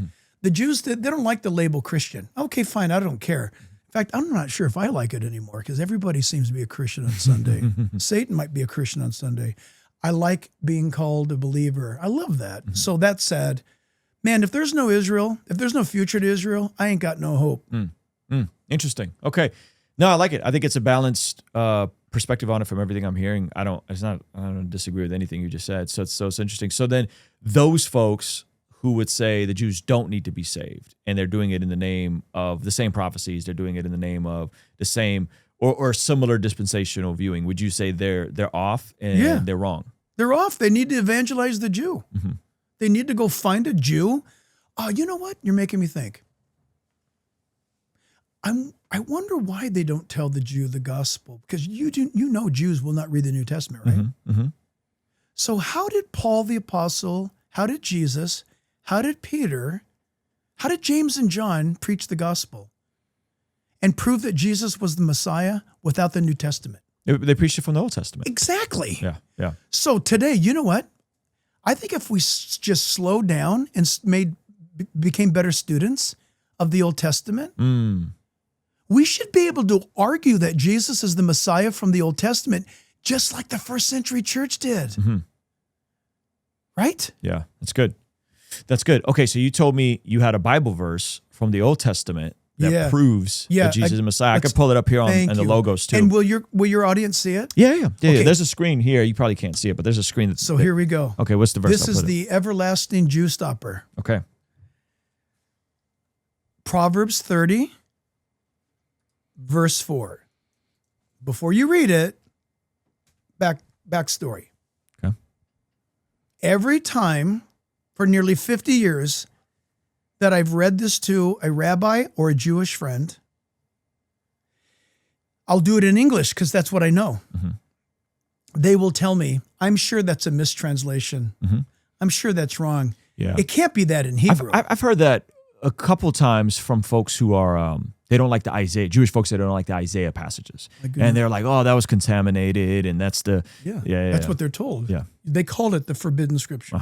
The Jews, they don't like the label Christian. Okay, fine, I don't care. In fact, I'm not sure if I like it anymore because everybody seems to be a Christian on Sunday. Satan might be a Christian on Sunday. I like being called a believer. I love that. So that said, man, if there's no Israel, if there's no future to Israel, I ain't got no hope. Interesting. Okay. No, I like it. I think it's a balanced perspective on it from everything I'm hearing. I don't disagree with anything you just said. So it's interesting. So then those folks who would say the Jews don't need to be saved, and they're doing it in the name of the same prophecies, they're doing it in the name of the same or similar dispensational viewing, would you say they're off and they're wrong? They're off. They need to evangelize the Jew. They need to go find a Jew. You know what? You're making me think. I wonder why they don't tell the Jew the gospel, because you know Jews will not read the New Testament, right? So how did Paul the Apostle, how did Jesus, how did Peter, how did James and John preach the gospel and prove that Jesus was the Messiah without the New Testament? They preached it from the Old Testament. Exactly. Yeah. So today, you know what? I think if we just slowed down and became better students of the Old Testament, we should be able to argue that Jesus is the Messiah from the Old Testament, just like the first century church did. Right? Yeah, that's good. That's good. Okay, so you told me you had a Bible verse from the Old Testament that proves that Jesus is the Messiah. I could pull it up here on the logos too. And will your audience see it? Yeah. There's a screen here. You probably can't see it, but there's a screen. So here we go. Okay, what's the verse? This is the everlasting Jew stopper. Okay. Proverbs 30, verse 4. Before you read it, backstory. Okay. Every time for nearly 50 years that I've read this to a rabbi or a Jewish friend, I'll do it in English because that's what I know. They will tell me, I'm sure that's a mistranslation. I'm sure that's wrong. Yeah. It can't be that in Hebrew. I've heard that a couple times from folks who are they don't like the Isaiah, Jewish folks that don't like the Isaiah passages. And they're like, oh, that was contaminated, and that's the that's what they're told. Yeah. They called it the forbidden scriptures.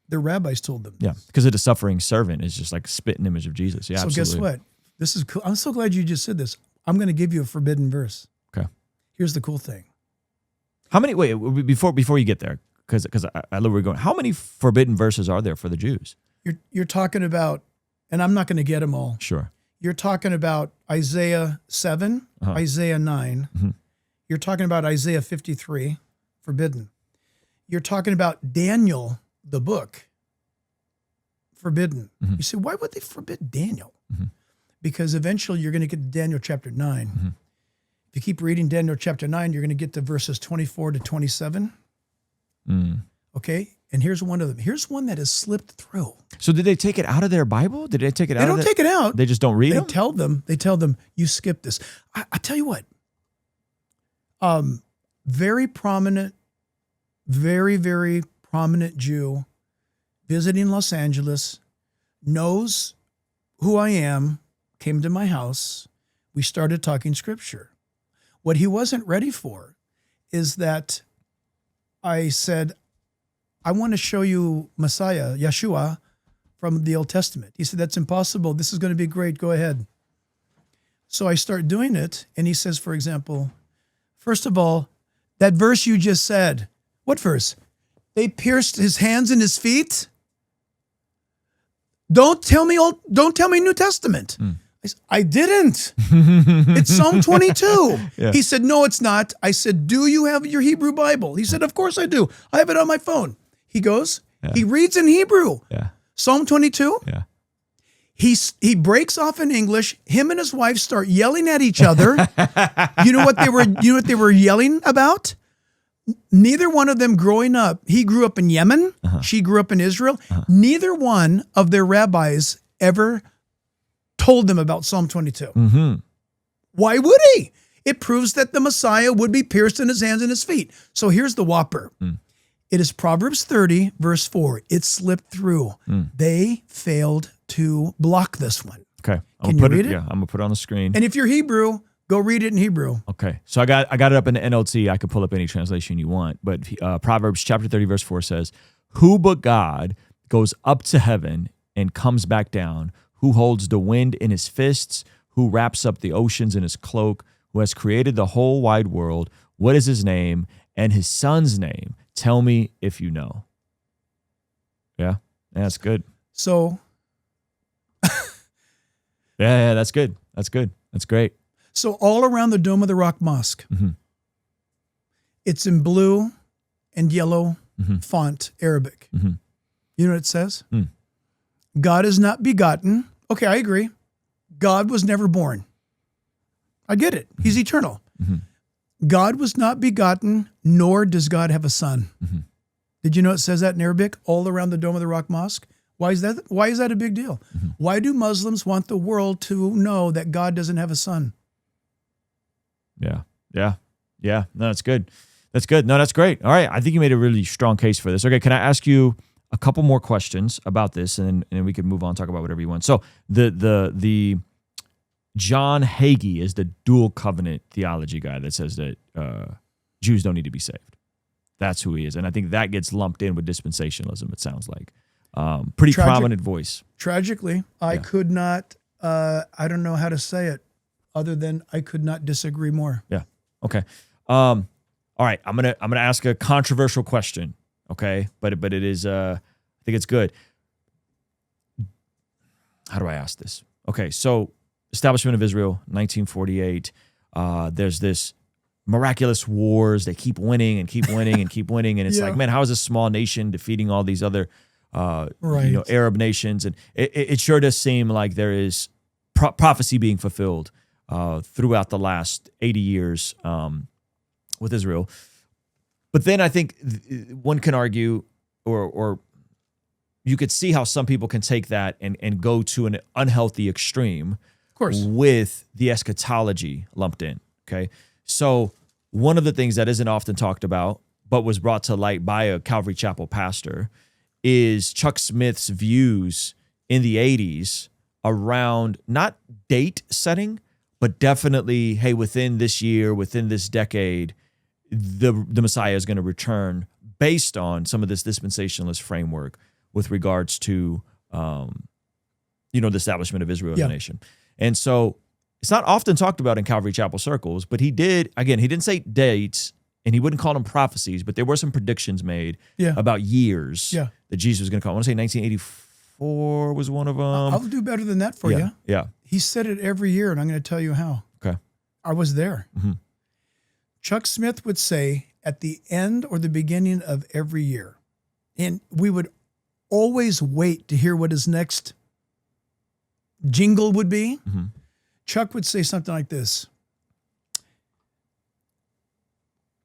Their rabbis told them. Yeah, because of the suffering servant is just like a spitting image of Jesus. Yeah, so absolutely. Guess what? This is cool. I'm so glad you just said this. I'm going to give you a forbidden verse. Okay. Here's the cool thing. How many? Wait, before you get there, because I love where we're going. How many forbidden verses are there for the Jews? You're talking about, and I'm not going to get them all. Sure. You're talking about Isaiah 7, Isaiah 9. You're talking about Isaiah 53, forbidden. You're talking about Daniel, the book, forbidden. You say, why would they forbid Daniel? because eventually you're going to get to Daniel chapter 9. Mm-hmm. If you keep reading Daniel chapter 9, you're going to get to verses 24 to 27. Okay? And here's one of them. Here's one that has slipped through. So did they take it out of their Bible? Did they take it out? They don't take it out. They just don't read They them? tell them, you skip this. I tell you what, very prominent, very, very prominent Jew visiting Los Angeles, knows who I am, came to my house. We started talking scripture. What he wasn't ready for is that I said, I want to show you Messiah, Yeshua, from the Old Testament. He said, that's impossible. This is going to be great. Go ahead. So I start doing it. And he says, for example, first of all, that verse you just said, what verse? They pierced his hands and his feet. Don't tell me New Testament. I didn't. It's Psalm 22. Yeah. He said, no, it's not. I said, do you have your Hebrew Bible? He said, of course I do. I have it on my phone. He goes, he reads in Hebrew. Yeah. Psalm 22. Yeah. He breaks off in English. Him and his wife start yelling at each other. You know what they were yelling about? Neither one of them growing up. He grew up in Yemen. She grew up in Israel. Neither one of their rabbis ever told them about Psalm 22. Why would he? It proves that the Messiah would be pierced in his hands and his feet. So here's the whopper. It is Proverbs 30, verse 4. It slipped through. They failed to block this one. Okay. Can you read it? Yeah, I'm going to put it on the screen. And if you're Hebrew, go read it in Hebrew. Okay. So I got it up in the NLT. I could pull up any translation you want. But Proverbs chapter 30, verse 4 says, who but God goes up to heaven and comes back down? Who holds the wind in his fists? Who wraps up the oceans in his cloak? Who has created the whole wide world? What is his name and his son's name? Tell me if you know. Yeah, that's good. So, yeah, that's good. That's good. That's great. So all around the Dome of the Rock Mosque, it's in blue and yellow font, Arabic. You know what it says? God is not begotten. Okay, I agree. God was never born. I get it. He's eternal. God was not begotten, nor does God have a son. Did you know it says that in Arabic all around the Dome of the Rock Mosque? Why is that? Why is that a big deal? Why do Muslims want the world to know that God doesn't have a son? Yeah. No, that's good. That's good. No, that's great. All right. I think you made a really strong case for this. Okay. Can I ask you a couple more questions about this, and then we can move on, talk about whatever you want. So the John Hagee is the dual covenant theology guy that says that Jews don't need to be saved. That's who he is. And I think that gets lumped in with dispensationalism, it sounds like. Pretty prominent voice. Tragically, I could not, I don't know how to say it other than I could not disagree more. Yeah. Okay. All right. I'm gonna ask a controversial question. Okay. But it is I think it's good. How do I ask this? Okay. So establishment of Israel, 1948. There's this miraculous wars. They keep winning and keep winning and keep winning. And it's like, man, how is a small nation defeating all these other Arab nations? And it sure does seem like there is prophecy being fulfilled throughout the last 80 years with Israel. But then I think one can argue, or you could see how some people can take that and go to an unhealthy extreme, of course, with the eschatology lumped in. Okay. So one of the things that isn't often talked about, but was brought to light by a Calvary Chapel pastor, is Chuck Smith's views in the 80s around not date setting, but definitely, hey, within this year, within this decade, the Messiah is going to return based on some of this dispensationalist framework with regards to, the establishment of Israel as a nation. And so it's not often talked about in Calvary Chapel circles, but he didn't say dates, and he wouldn't call them prophecies, but there were some predictions made about years that Jesus was going to come. I want to say 1984 was one of them. I'll do better than that for you. Yeah. He said it every year, and I'm going to tell you how. Okay. I was there. Chuck Smith would say at the end or the beginning of every year, and we would always wait to hear what his next jingle would be, Chuck would say something like this.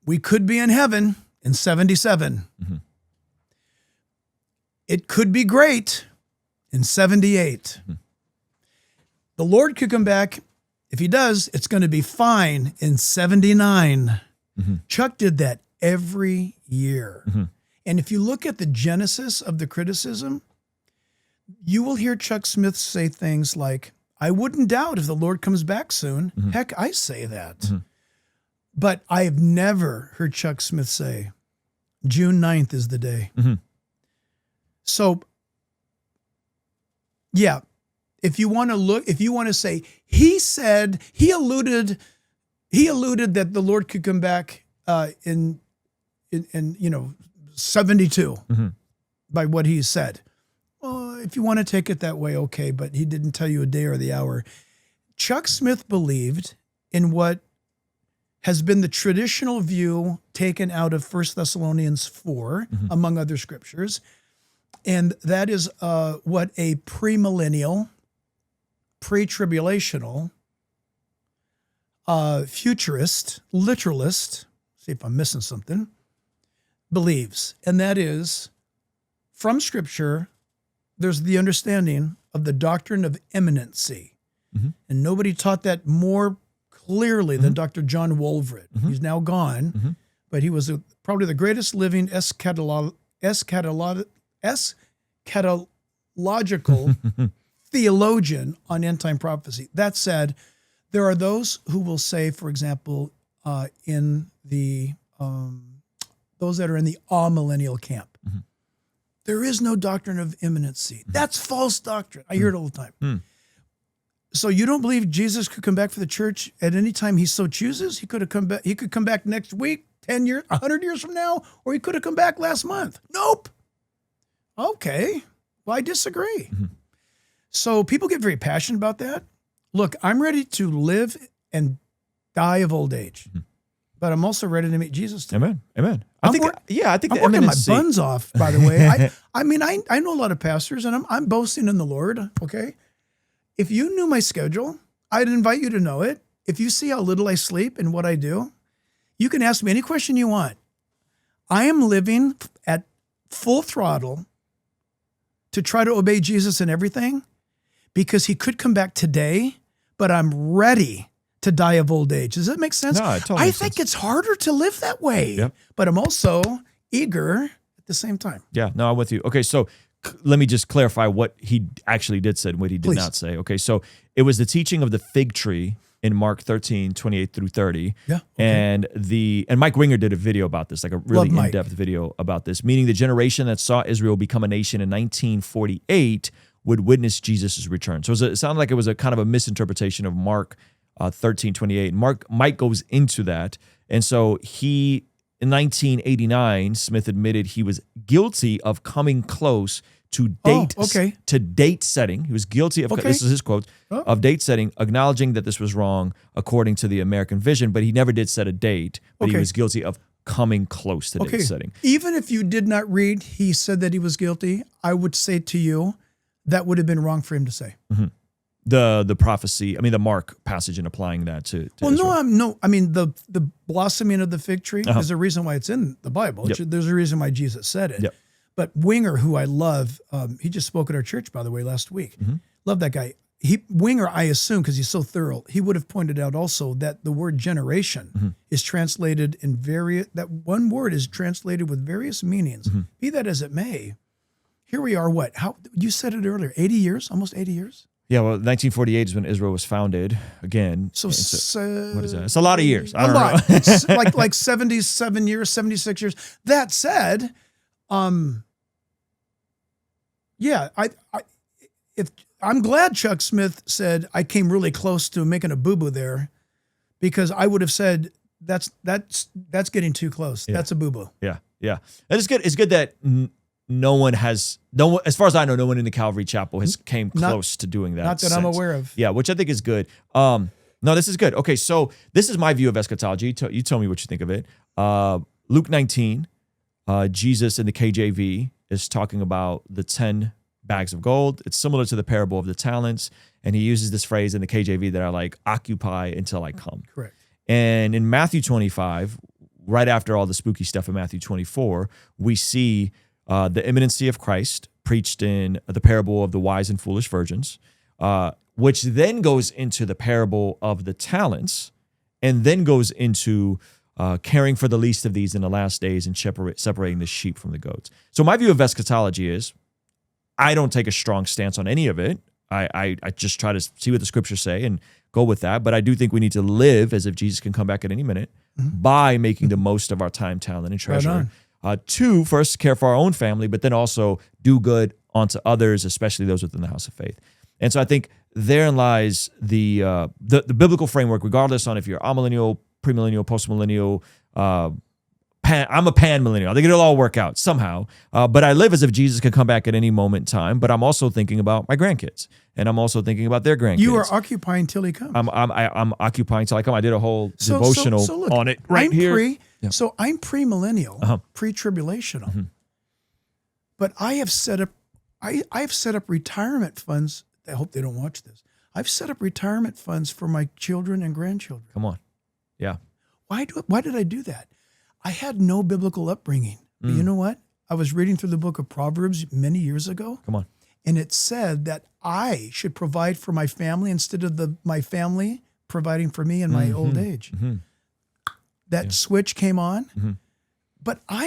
We could be in heaven in 77. It could be great in 78. The Lord could come back. If he does, it's going to be fine in 79. Chuck did that every year. And if you look at the genesis of the criticism, you will hear Chuck Smith say things like, I wouldn't doubt if the Lord comes back soon. Heck, I say that. But I have never heard Chuck Smith say, June 9th is the day. So, yeah, if you want to say, he alluded that the Lord could come back in 72 by what he said. Well, if you want to take it that way, okay, but he didn't tell you a day or the hour. Chuck Smith believed in what has been the traditional view taken out of 1 Thessalonians 4, among other scriptures, and that is what a premillennial, pre-tribulational, futurist, literalist, see if I'm missing something, believes. And that is, from Scripture, there's the understanding of the doctrine of imminency. And nobody taught that more clearly than Dr. John Wolvrid. He's now gone, but he was probably the greatest living eschatological theologian on end-time prophecy. That said, there are those who will say, for example, in the those that are in the amillennial camp, there is no doctrine of imminency. That's false doctrine. I hear it all the time. So you don't believe Jesus could come back for the church at any time he so chooses? He could have come back. He could come back next week, 10 years, 100 years from now, or he could have come back last month. Nope. Okay. Well, I disagree. So people get very passionate about that. Look, I'm ready to live and die of old age, but I'm also ready to meet Jesus too. Amen. I think I'm working my buns off, by the way. I mean, I know a lot of pastors, and I'm boasting in the Lord, okay? If you knew my schedule, I'd invite you to know it. If you see how little I sleep and what I do, you can ask me any question you want. I am living at full throttle to try to obey Jesus in everything because he could come back today, but I'm ready to die of old age. Does that make sense? No, it totally I makes think sense. it's harder to live that way, but I'm also eager at the same time. Yeah, no, I'm with you. Okay, so let me just clarify what he actually did say and what he did not say. Okay, so it was the teaching of the fig tree in Mark 13, 28 through 30. Yeah. Okay. And Mike Winger did a video about this, like a really in-depth video about this, meaning the generation that saw Israel become a nation in 1948 would witness Jesus' return. So it sounded like it was a kind of a misinterpretation of Mark 13, 28. Mike goes into that. And so in 1989, Smith admitted he was guilty of coming close to date setting. He was guilty of, this is his quote, of date setting, acknowledging that this was wrong according to the American vision, but he never did set a date, but he was guilty of coming close to date setting. Even if you did not read, he said that he was guilty, I would say to you, that would have been wrong for him to say. The prophecy, the Mark passage and applying that to Israel. I mean, the blossoming of the fig tree is a reason why it's in the Bible. There's a reason why Jesus said it. But Winger, who I love, he just spoke at our church, by the way, last week. Love that guy. Winger, I assume, because he's so thorough, he would have pointed out also that the word generation is translated in that one word is translated with various meanings. Be that as it may, here we are, how you said it earlier, 80 years, almost 80 years? Yeah, well, 1948 is when Israel was founded again. So what is that? It's a lot of years. I don't know. like 77 years, 76 years. That said, I'm glad Chuck Smith said I came really close to making a boo-boo there, because I would have said that's getting too close. That's a boo-boo. Yeah. And it's good. It's good that no one, as far as I know, no one in the Calvary Chapel has came close to doing that. Not that I'm aware of. Yeah, which I think is good. No, this is good. Okay, so this is my view of eschatology. You tell me what you think of it. Luke 19, Jesus in the KJV is talking about the 10 bags of gold. It's similar to the parable of the talents. And he uses this phrase in the KJV that I like, occupy until I come. Correct. And in Matthew 25, right after all the spooky stuff in Matthew 24, we see the imminency of Christ preached in the parable of the wise and foolish virgins, which then goes into the parable of the talents, and then goes into caring for the least of these in the last days and separating the sheep from the goats. So my view of eschatology is I don't take a strong stance on any of it. I just try to see what the scriptures say and go with that. But I do think we need to live as if Jesus can come back at any minute by making the most of our time, talent, and treasure. Two, first, care for our own family, but then also do good onto others, especially those within the house of faith. And so I think therein lies the biblical framework, regardless on if you're amillennial, premillennial, postmillennial, I'm a pan-millennial. I think it'll all work out somehow. But I live as if Jesus could come back at any moment in time. But I'm also thinking about my grandkids, and I'm also thinking about their grandkids. You are occupying till he comes. I'm occupying till I come. I did a whole devotional look, on it here. So I'm premillennial, pre-tribulational. But I have set up retirement funds. I hope they don't watch this. I've set up retirement funds for my children and grandchildren. Come on. Yeah. Why did I do that? I had no biblical upbringing. But you know what? I was reading through the book of Proverbs many years ago. Come on. And it said that I should provide for my family instead of my family providing for me in my old age. That switch came on. But I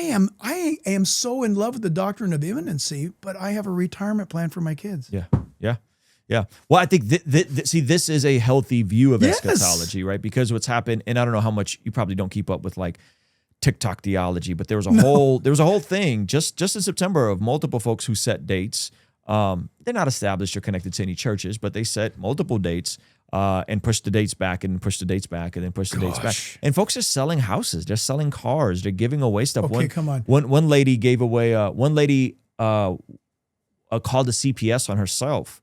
am so in love with the doctrine of imminency, but I have a retirement plan for my kids. Yeah. Well, I think this is a healthy view of eschatology, right? Because what's happened, and I don't know how much you probably don't keep up with like TikTok theology, but there was a whole thing just in September of multiple folks who set dates. They're not established or connected to any churches, but they set multiple dates and pushed the dates back and pushed the dates back and then pushed the dates back. And folks are selling houses, they're selling cars, they're giving away stuff. Okay, come on. One lady gave away called the CPS on herself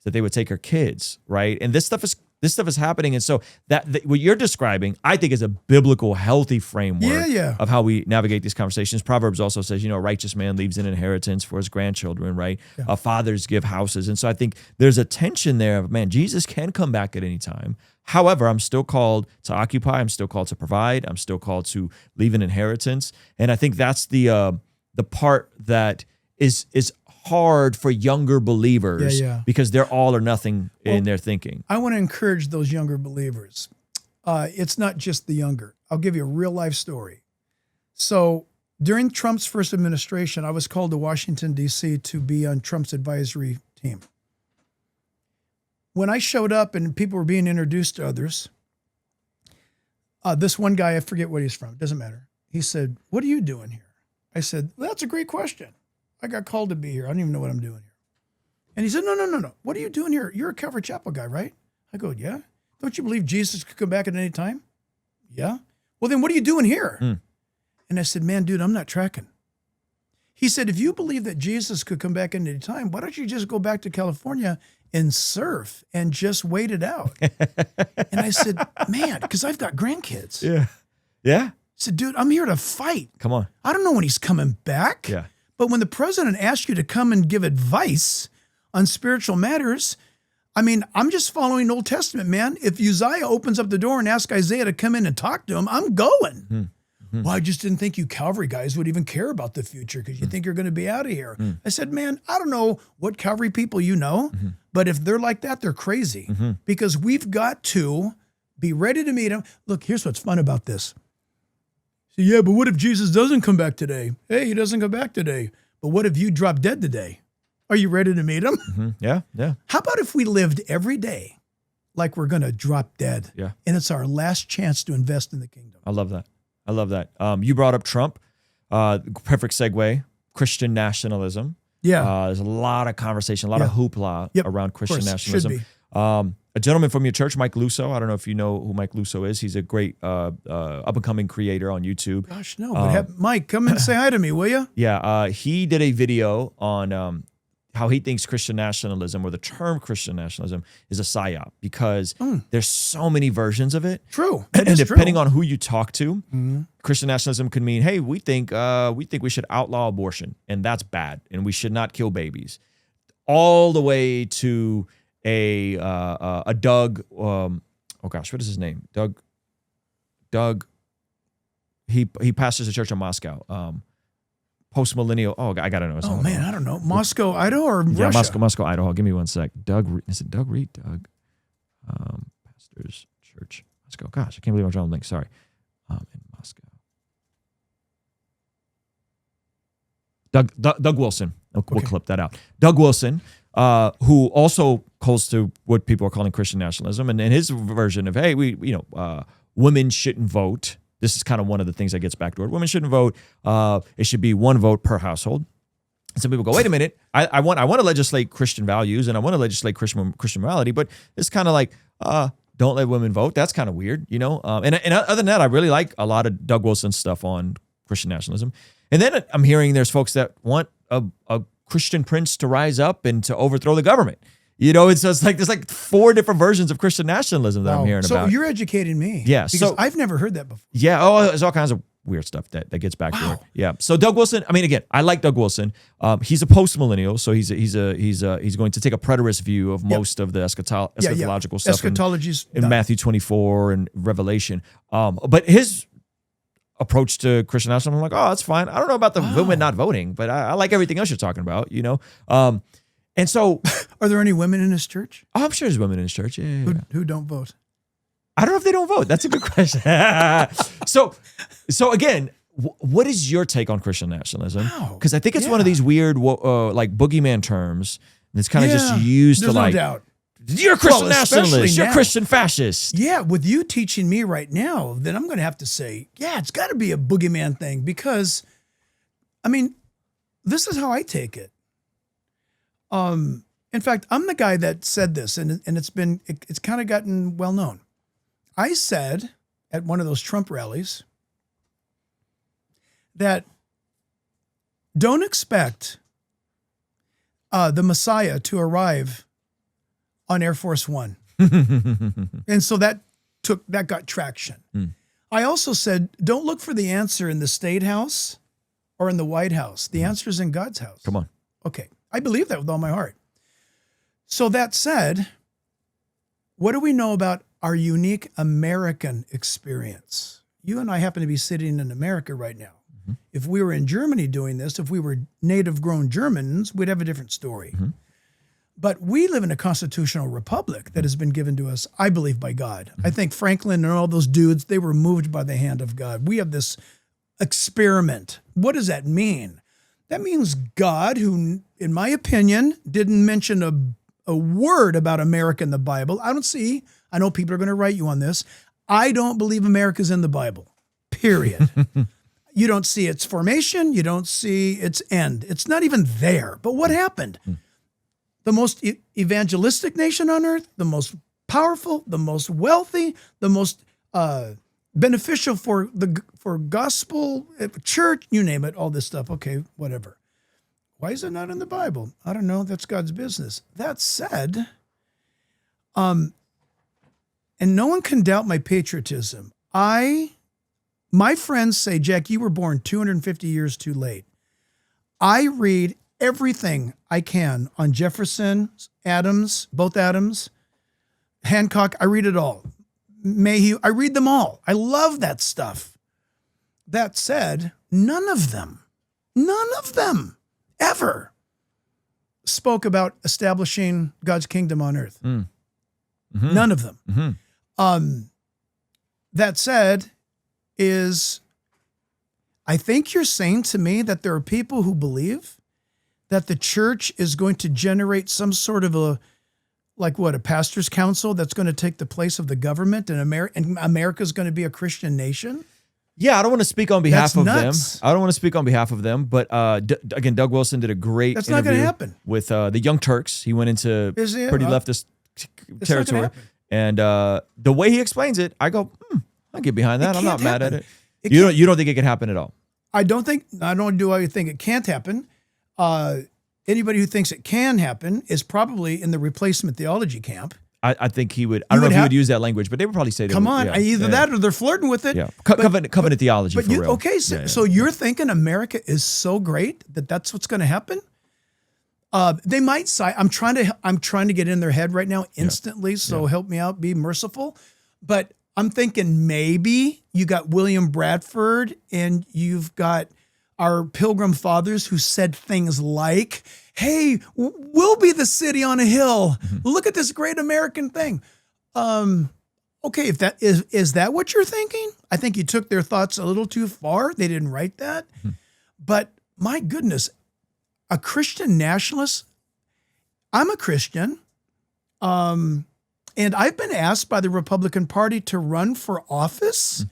that they would take her kids, right? And this stuff is happening. And so that what you're describing, I think, is a biblical, healthy framework of how we navigate these conversations. Proverbs also says, a righteous man leaves an inheritance for his grandchildren, right? Fathers give houses. And so I think there's a tension there of, man, Jesus can come back at any time. However, I'm still called to occupy. I'm still called to provide. I'm still called to leave an inheritance. And I think that's the part that is hard for younger believers because they're all or nothing in their thinking. I want to encourage those younger believers. It's not just the younger. I'll give you a real life story. So during Trump's first administration, I was called to Washington, D.C. to be on Trump's advisory team. When I showed up and people were being introduced to others, this one guy, I forget what he's from, it doesn't matter. He said, "What are you doing here?" I said, "Well, that's a great question. I got called to be here. I don't even know what I'm doing here." And he said, No. What are you doing here? You're a Calvary Chapel guy, right? I go, "Yeah." "Don't you believe Jesus could come back at any time?" "Yeah." "Well, then what are you doing here?" And I said, "Man, dude, I'm not tracking." He said, "If you believe that Jesus could come back at any time, why don't you just go back to California and surf and just wait it out?" And I said, "Man, because I've got grandkids." Yeah. I said, "Dude, I'm here to fight. Come on. I don't know when he's coming back." Yeah. But when the president asks you to come and give advice on spiritual matters, I mean, I'm just following Old Testament, man. If Uzziah opens up the door and asks Isaiah to come in and talk to him, I'm going. "Well, I just didn't think you Calvary guys would even care about the future because you think you're going to be out of here." I said, "Man, I don't know what Calvary people you know, but if they're like that, they're crazy because we've got to be ready to meet him." Look, here's what's fun about this. So, yeah, but what if Jesus doesn't come back today? Hey, he doesn't come back today. But what if you drop dead today? Are you ready to meet him? Yeah. How about if we lived every day like we're going to drop dead? Yeah. And it's our last chance to invest in the kingdom. I love that. You brought up Trump. Perfect segue. Christian nationalism. Yeah. There's a lot of conversation, a lot of hoopla around Christian nationalism. Should be. A gentleman from your church, Mike Lusso. I don't know if you know who Mike Lusso is. He's a great up-and-coming creator on YouTube. Gosh, no. But Mike, come and say hi to me, will you? Yeah. He did a video on how he thinks Christian nationalism, or the term Christian nationalism, is a psyop because there's so many versions of it. True. And depending on who you talk to, Christian nationalism could mean, hey, we think we should outlaw abortion, and that's bad, and we should not kill babies. all the way to a Doug. Oh gosh, what is his name? Doug. He pastors a church in Moscow. Post-millennial. Oh, I gotta know. Oh man, I don't know. Moscow, Idaho, or Russia? Yeah, Moscow, Idaho. Give me one sec. Is it Doug Reed? Pastors Church, Moscow. Gosh, I can't believe I'm drawing a link. Sorry. In Moscow. Doug Wilson. We'll clip that out. Doug Wilson, who also holds to what people are calling Christian nationalism, and his version of, hey, women shouldn't vote. This is kind of one of the things that gets backdoored. Women shouldn't vote. It should be one vote per household. And some people go, wait a minute. I want to legislate Christian values and I want to legislate Christian morality, but it's kind of like, don't let women vote. That's kind of weird, And other than that, I really like a lot of Doug Wilson's stuff on Christian nationalism. And then I'm hearing there's folks that want a Christian prince to rise up and to overthrow the government. It's like there's like 4 different versions of Christian nationalism that I'm hearing about. So you're educating me. Yeah. Because I've never heard that before. Yeah. Oh, there's all kinds of weird stuff that gets back to it. Yeah. So Doug Wilson, I mean, again, I like Doug Wilson. He's a post-millennial, so he's going to take a preterist view of most of the eschatological stuff Eschatology's in Matthew 24 and Revelation. But his approach to Christian nationalism, I'm like, oh, that's fine. I don't know about the women not voting, but I like everything else you're talking about, And so, are there any women in his church? Oh, I'm sure there's women in his church. Yeah. Who don't vote? I don't know if they don't vote. That's a good question. So again, what is your take on Christian nationalism? Because I think it's one of these weird, like boogeyman terms that's kind of just used to like, no doubt. You're a Christian nationalist. You're a Christian fascist. Yeah, with you teaching me right now, then I'm going to have to say, yeah, it's got to be a boogeyman thing because, I mean, this is how I take it. In fact, I'm the guy that said this, and it's kind of gotten well known. I said at one of those Trump rallies that don't expect the Messiah to arrive on Air Force One. And so that got traction. I also said, don't look for the answer in the State House or in the White House. The answer is in God's house. Come on. Okay. I believe that with all my heart. So that said, what do we know about our unique American experience? You and I happen to be sitting in America right now. Mm-hmm. If we were in Germany doing this, if we were native-grown Germans, we'd have a different story. Mm-hmm. But we live in a constitutional republic that has been given to us, I believe, by God. Mm-hmm. I think Franklin and all those dudes, they were moved by the hand of God. We have this experiment. What does that mean? That means God, who, in my opinion, didn't mention a word about America in the Bible. I know people are going to write you on this. I don't believe America's in the Bible, period. You don't see its formation. You don't see its end. It's not even there. But what happened? The most evangelistic nation on earth, the most powerful, the most wealthy, the most beneficial for gospel, church, you name it, all this stuff. Okay, whatever. Why is it not in the Bible? I don't know. That's God's business. That said, and no one can doubt my patriotism. My friends say, Jack, you were born 250 years too late. I read everything I can on Jefferson, Adams, both Adams, Hancock. I read it all. Mayhew, I read them all. I love that stuff. That said, none of them ever spoke about establishing God's kingdom on earth. Mm-hmm. None of them. Mm-hmm. That said, I think you're saying to me that there are people who believe that the church is going to generate some sort of a pastor's council that's going to take the place of the government, and America's going to be a Christian nation? Yeah, I don't want to speak on behalf of nuts. them. I don't want to speak on behalf of them, but again, Doug Wilson did a great That's not going to happen. With the Young Turks. He went into pretty leftist territory. And the way he explains it, I go, I'll get behind that. I'm not mad at it. You don't think it can happen at all? Not only do I think it can't happen, anybody who thinks it can happen is probably in the replacement theology camp. I think he would. I don't know if he would use that language, but they would probably say, either that or they're flirting with it. Yeah, covenant theology. But real. Okay, so you're thinking America is so great that that's what's going to happen? They might side. I'm trying to get in their head right now instantly. So help me out. Be merciful. But I'm thinking maybe you got William Bradford and you've got our Pilgrim Fathers who said things like, "Hey, we'll be the city on a hill. Look at this great American thing." Okay, if that is that what you're thinking? I think you took their thoughts a little too far. They didn't write that. But my goodness, a Christian nationalist, I'm a Christian, and I've been asked by the Republican Party to run for office,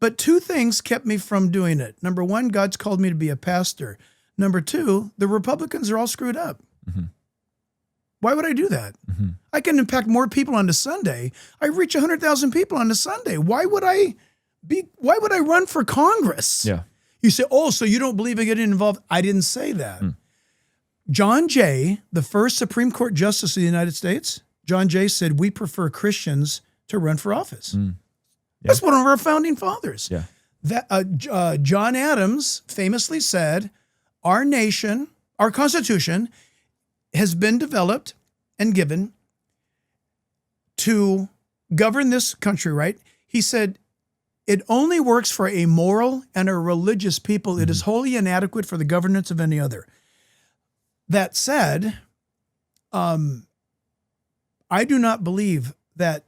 but two things kept me from doing it. Number one, God's called me to be a pastor. Number two, the Republicans are all screwed up. Why would I do that? I can impact more people on a Sunday. I reach 100,000 people on a Sunday. Why would I run for Congress? Yeah. You say, "Oh, so you don't believe in getting involved?" I didn't say that. John Jay, the first Supreme Court Justice of the United States, John Jay said, "We prefer Christians to run for office." That's one of our founding fathers. Yeah. That John Adams famously said, "Our nation, our Constitution, has been developed and given to govern this country," right? He said, "It only works for a moral and a religious people. It is wholly inadequate for the governance of any other." That said, I do not believe that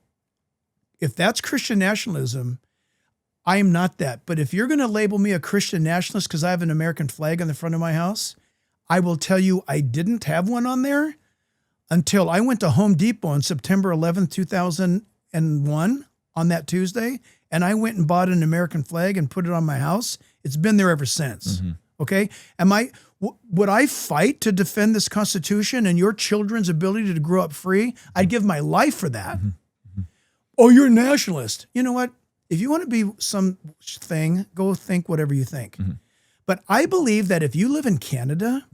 if that's Christian nationalism, I am not that. But if you're going to label me a Christian nationalist because I have an American flag on the front of my house, I will tell you I didn't have one on there until I went to Home Depot on September 11th, 2001 on that Tuesday, and I went and bought an American flag and put it on my house. It's been there ever since. Okay? Would I fight to defend this Constitution and your children's ability to grow up free? I'd give my life for that. Oh, you're a nationalist. You know what? If you want to be something, go think whatever you think. But I believe that if you live in Canada,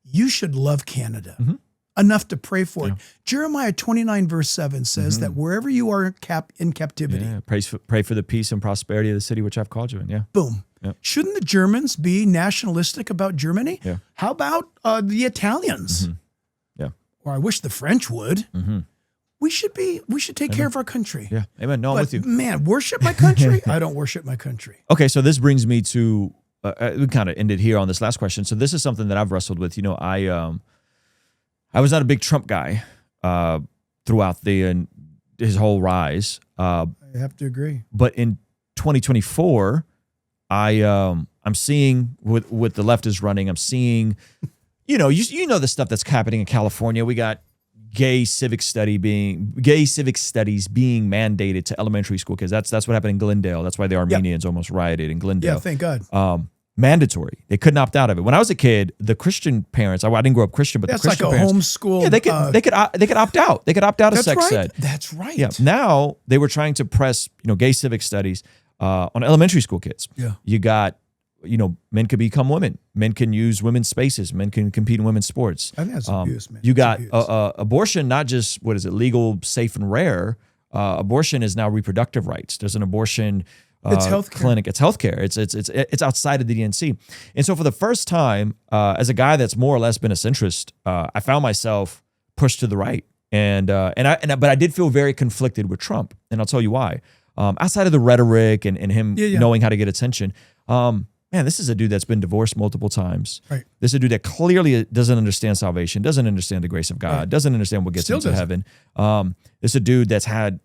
you should love Canada enough to pray for it. Jeremiah 29 verse 7 says that wherever you are in captivity. Pray for the peace and prosperity of the city which I've called you in. Boom. Shouldn't the Germans be nationalistic about Germany? How about the Italians? Or I wish the French would. We should take care of our country. Yeah. Amen. No, I'm with you. Man, worship my country? I don't worship my country. Okay, so this brings me to we kind of ended here on this last question. So this is something that I've wrestled with. You know, I was not a big Trump guy throughout his whole rise. I have to agree. But in 2024, I'm seeing what the left is running. I'm seeing, you know the stuff that's happening in California. We got gay civic studies being mandated to elementary school kids. That's what happened in Glendale. That's why the Armenians almost rioted in Glendale. Yeah, thank God. Mandatory. They couldn't opt out of it. When I was a kid, the Christian parents, I didn't grow up Christian, but that's the Christian like a parents, homeschool. Yeah, they could opt out. They could opt out of sex ed. That's right. Yeah. Now they were trying to press, gay civic studies on elementary school kids. Yeah. You got, men could become women. Men can use women's spaces. Men can compete in women's sports. I think that's abuse, man. You got abortion, not just, legal, safe, and rare. Abortion is now reproductive rights. There's an abortion it's healthcare. clinic. It's healthcare. It's outside of the DNC. And so for the first time, as a guy that's more or less been a centrist, I found myself pushed to the right. But I did feel very conflicted with Trump. And I'll tell you why. Outside of the rhetoric and him knowing how to get attention, man, this is a dude that's been divorced multiple times. Right. This is a dude that clearly doesn't understand salvation, doesn't understand the grace of God, doesn't understand what gets him to heaven. This is a dude that's had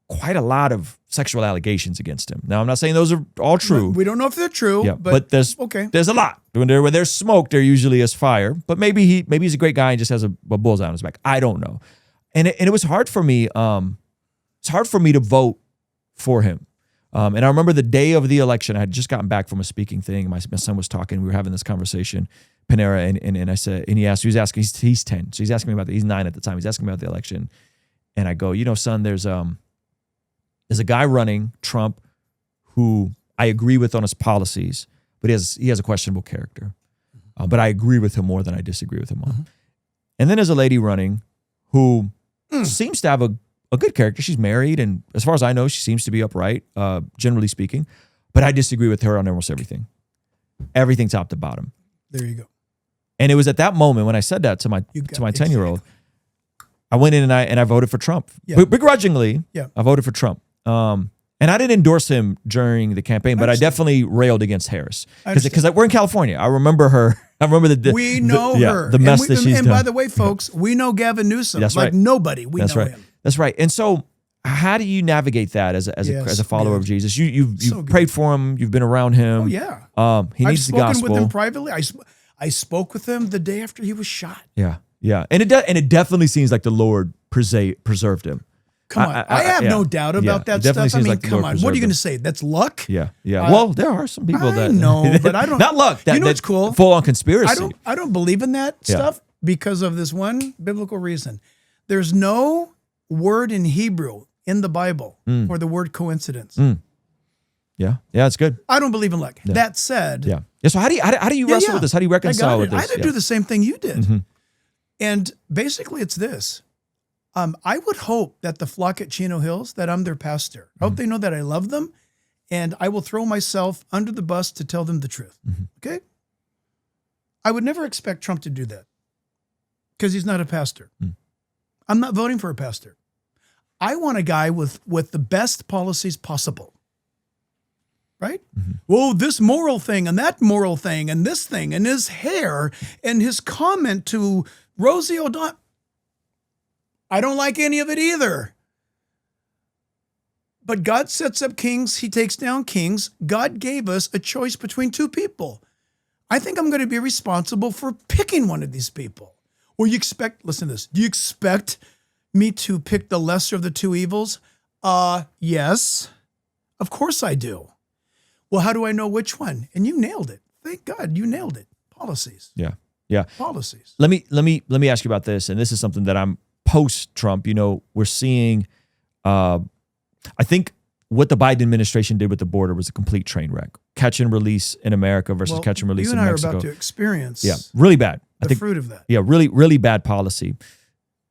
quite a lot of sexual allegations against him. Now, I'm not saying those are all true. We don't know if they're true. But there's a lot. Where there's smoke, there usually is fire. But maybe he's a great guy and just has a bullseye on his back. I don't know. And it was hard for me. It's hard for me to vote for him. And I remember the day of the election, I had just gotten back from a speaking thing. My son was talking. We were having this conversation, Panera, and I said, and he was asking, he's 10, so he's asking me about he's 9 at the time. He's asking me about the election, and I go, son, there's a guy running, Trump, who I agree with on his policies, but he has a questionable character. But I agree with him more than I disagree with him on. And then there's a lady running who seems to have a good character. She's married, and as far as I know, she seems to be upright, generally speaking. But I disagree with her on almost everything. Everything top to bottom. There you go. And it was at that moment when I said that to my 10-year-old, I went in and I voted for Trump. Yeah. Begrudgingly, Yeah. I voted for Trump. And I didn't endorse him during the campaign, but I definitely railed against Harris because we're in California. I remember her. I remember we know her. The mess that she's done. And by the way, folks, we know Gavin Newsom. That's like right. nobody. We That's know right. him. That's right. And so, how do you navigate that as a follower of Jesus? You've So prayed for him. You've been around him. Oh yeah. He needs the gospel. I've spoken with him privately. I spoke with him the day after he was shot. Yeah. Yeah. And it definitely seems like the Lord preserved him. Come on. I have no doubt about that stuff. I mean, come on. What are you going to say? That's luck? Yeah. Yeah. Well, there are some people that know, but I don't. Not luck. That's cool. Full on conspiracy. I don't believe in that stuff because of this one biblical reason. There's no word in Hebrew in the Bible for the word coincidence. Yeah. Yeah. It's good. I don't believe in luck. Yeah. That said, Yeah. So how do you wrestle with this? How do you reconcile with this? I had to do the same thing you did. And basically, it's this. I would hope that the flock at Chino Hills, that I'm their pastor. I hope they know that I love them, and I will throw myself under the bus to tell them the truth. Okay? I would never expect Trump to do that because he's not a pastor. I'm not voting for a pastor. I want a guy with the best policies possible. Right? Well, this moral thing and that moral thing and this thing and his hair and his comment to Rosie O'Donnell. I don't like any of it either. But God sets up kings. He takes down kings. God gave us a choice between two people. I think I'm going to be responsible for picking one of these people. Well, listen to this. Do you expect me to pick the lesser of the two evils? Yes. Of course I do. Well, how do I know which one? And you nailed it. Thank God you nailed it. Policies. Yeah. Yeah. Policies. Let me ask you about this. And this is something that I'm post-Trump. We're seeing, I think what the Biden administration did with the border was a complete train wreck. Catch and release in America versus catch and release in Mexico. You and I are about to experience really bad. the fruit of that. Yeah, really, really bad policy.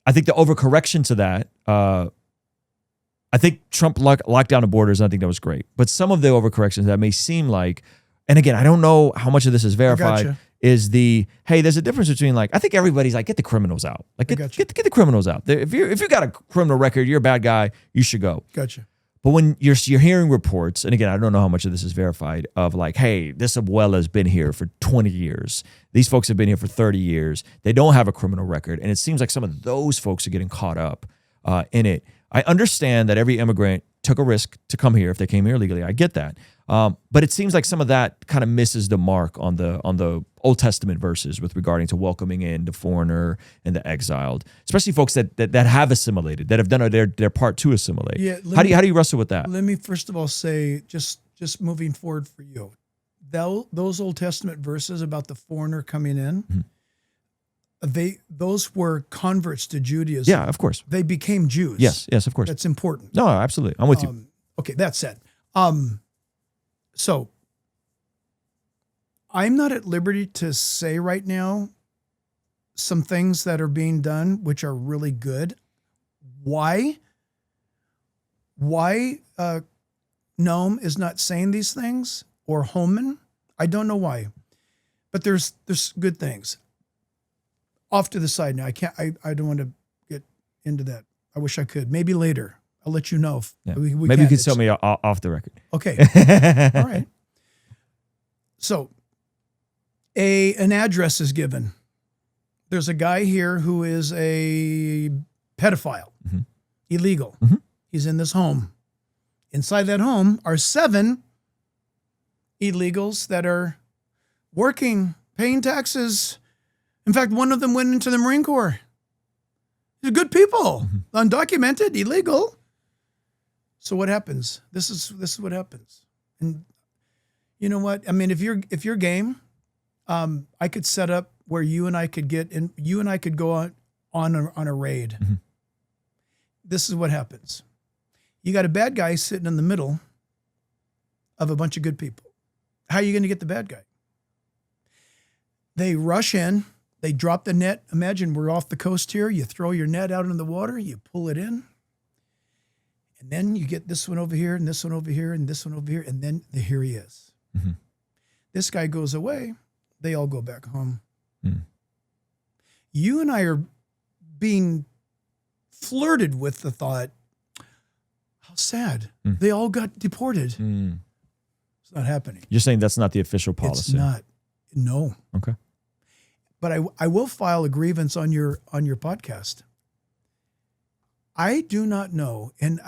I think the overcorrection to that, I think Trump locked down the borders, and I think that was great. But some of the overcorrections that may seem like, and again, I don't know how much of this is verified, is hey, there's a difference between I think everybody's like, get the criminals out. Like, get the criminals out. If you got a criminal record, you're a bad guy, you should go. Gotcha. But when you're hearing reports, and again, I don't know how much of this is verified, of hey, this abuela's been here for 20 years. These folks have been here for 30 years. They don't have a criminal record. And it seems like some of those folks are getting caught up in it. I understand that every immigrant took a risk to come here if they came here legally. I get that. But it seems like some of that kind of misses the mark on the Old Testament verses with regarding to welcoming in the foreigner and the exiled, especially folks that have assimilated, that have done their part to assimilate. Yeah, how do you wrestle with that? Let me first of all say, just moving forward for you, those Old Testament verses about the foreigner coming in, those were converts to Judaism. Yeah, of course. They became Jews. Yes, of course. That's important. No, absolutely. I'm with you. Okay, that said. So I'm not at liberty to say right now some things that are being done which are really good. Why Noam is not saying these things, or Holman, I don't know why. But there's good things. Off to the side now. I don't want to get into that. I wish I could. Maybe later. I'll let you know. Maybe you could tell me off the record. Okay. All right. So an address is given. There's a guy here who is a pedophile, illegal. He's in this home. Inside that home are 7 illegals that are working, paying taxes. In fact, one of them went into the Marine Corps. They're good people, undocumented, illegal. So what happens? This is what happens. And you know what? I mean, if you're game, I could set up where you and I could get in. You and I could go on a raid. This is what happens. You got a bad guy sitting in the middle of a bunch of good people. How are you going to get the bad guy? They rush in. They drop the net. Imagine we're off the coast here. You throw your net out in the water. You pull it in. And then you get this one over here and this one over here and this one over here. And then here he is. This guy goes away. They all go back home. you and I are being flirted with the thought, how sad. They all got deported. It's not happening. You're saying that's not the official policy? It's not. No. Okay. But I will file a grievance on your podcast. I do not know, and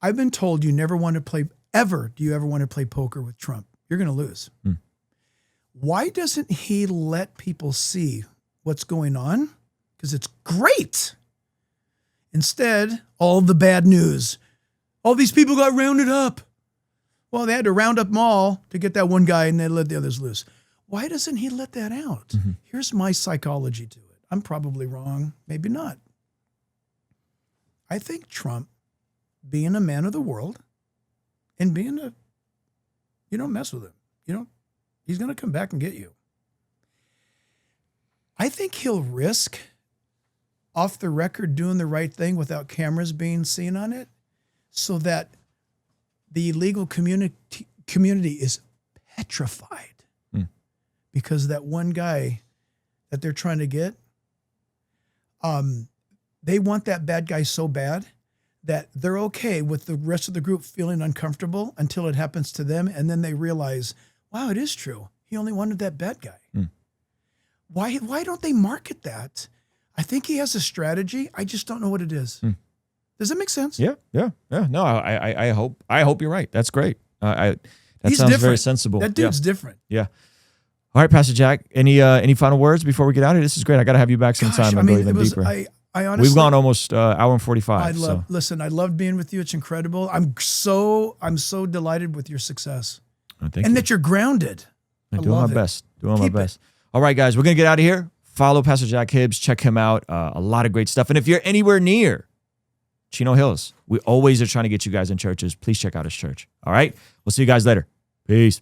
I've been told you never want to play, ever do you ever want to play poker with Trump? You're going to lose. Why doesn't he let people see what's going on? Because it's great. Instead, all the bad news. All these people got rounded up. Well, they had to round up them all to get that one guy, and they let the others loose. Why doesn't he let that out? Here's my psychology to it. I'm probably wrong, maybe not. I think Trump, being a man of the world, and being you don't mess with him. He's going to come back and get you. I think he'll risk off the record doing the right thing without cameras being seen on it, so that the illegal community is petrified because that one guy that they're trying to get, they want that bad guy so bad that they're okay with the rest of the group feeling uncomfortable until it happens to them, and then they realize, wow, it is true. He only wanted that bad guy. Why don't they market that? I think he has a strategy. I just don't know what it is. Does that make sense? Yeah. No, I hope you're right. That's great. That He's sounds different. very sensible. That dude's different. Yeah. All right, Pastor Jack. Any final words before we get out of here? This is great. I got to have you back sometime and go even deeper. I honestly, we've gone almost hour and 45. Listen, I loved being with you. It's incredible. I'm so delighted with your success. Thank you. That you're grounded. I'm doing my best. All right, guys, we're going to get out of here. Follow Pastor Jack Hibbs. Check him out. A lot of great stuff. And if you're anywhere near Chino Hills, we always are trying to get you guys in churches. Please check out his church. All right? We'll see you guys later. Peace.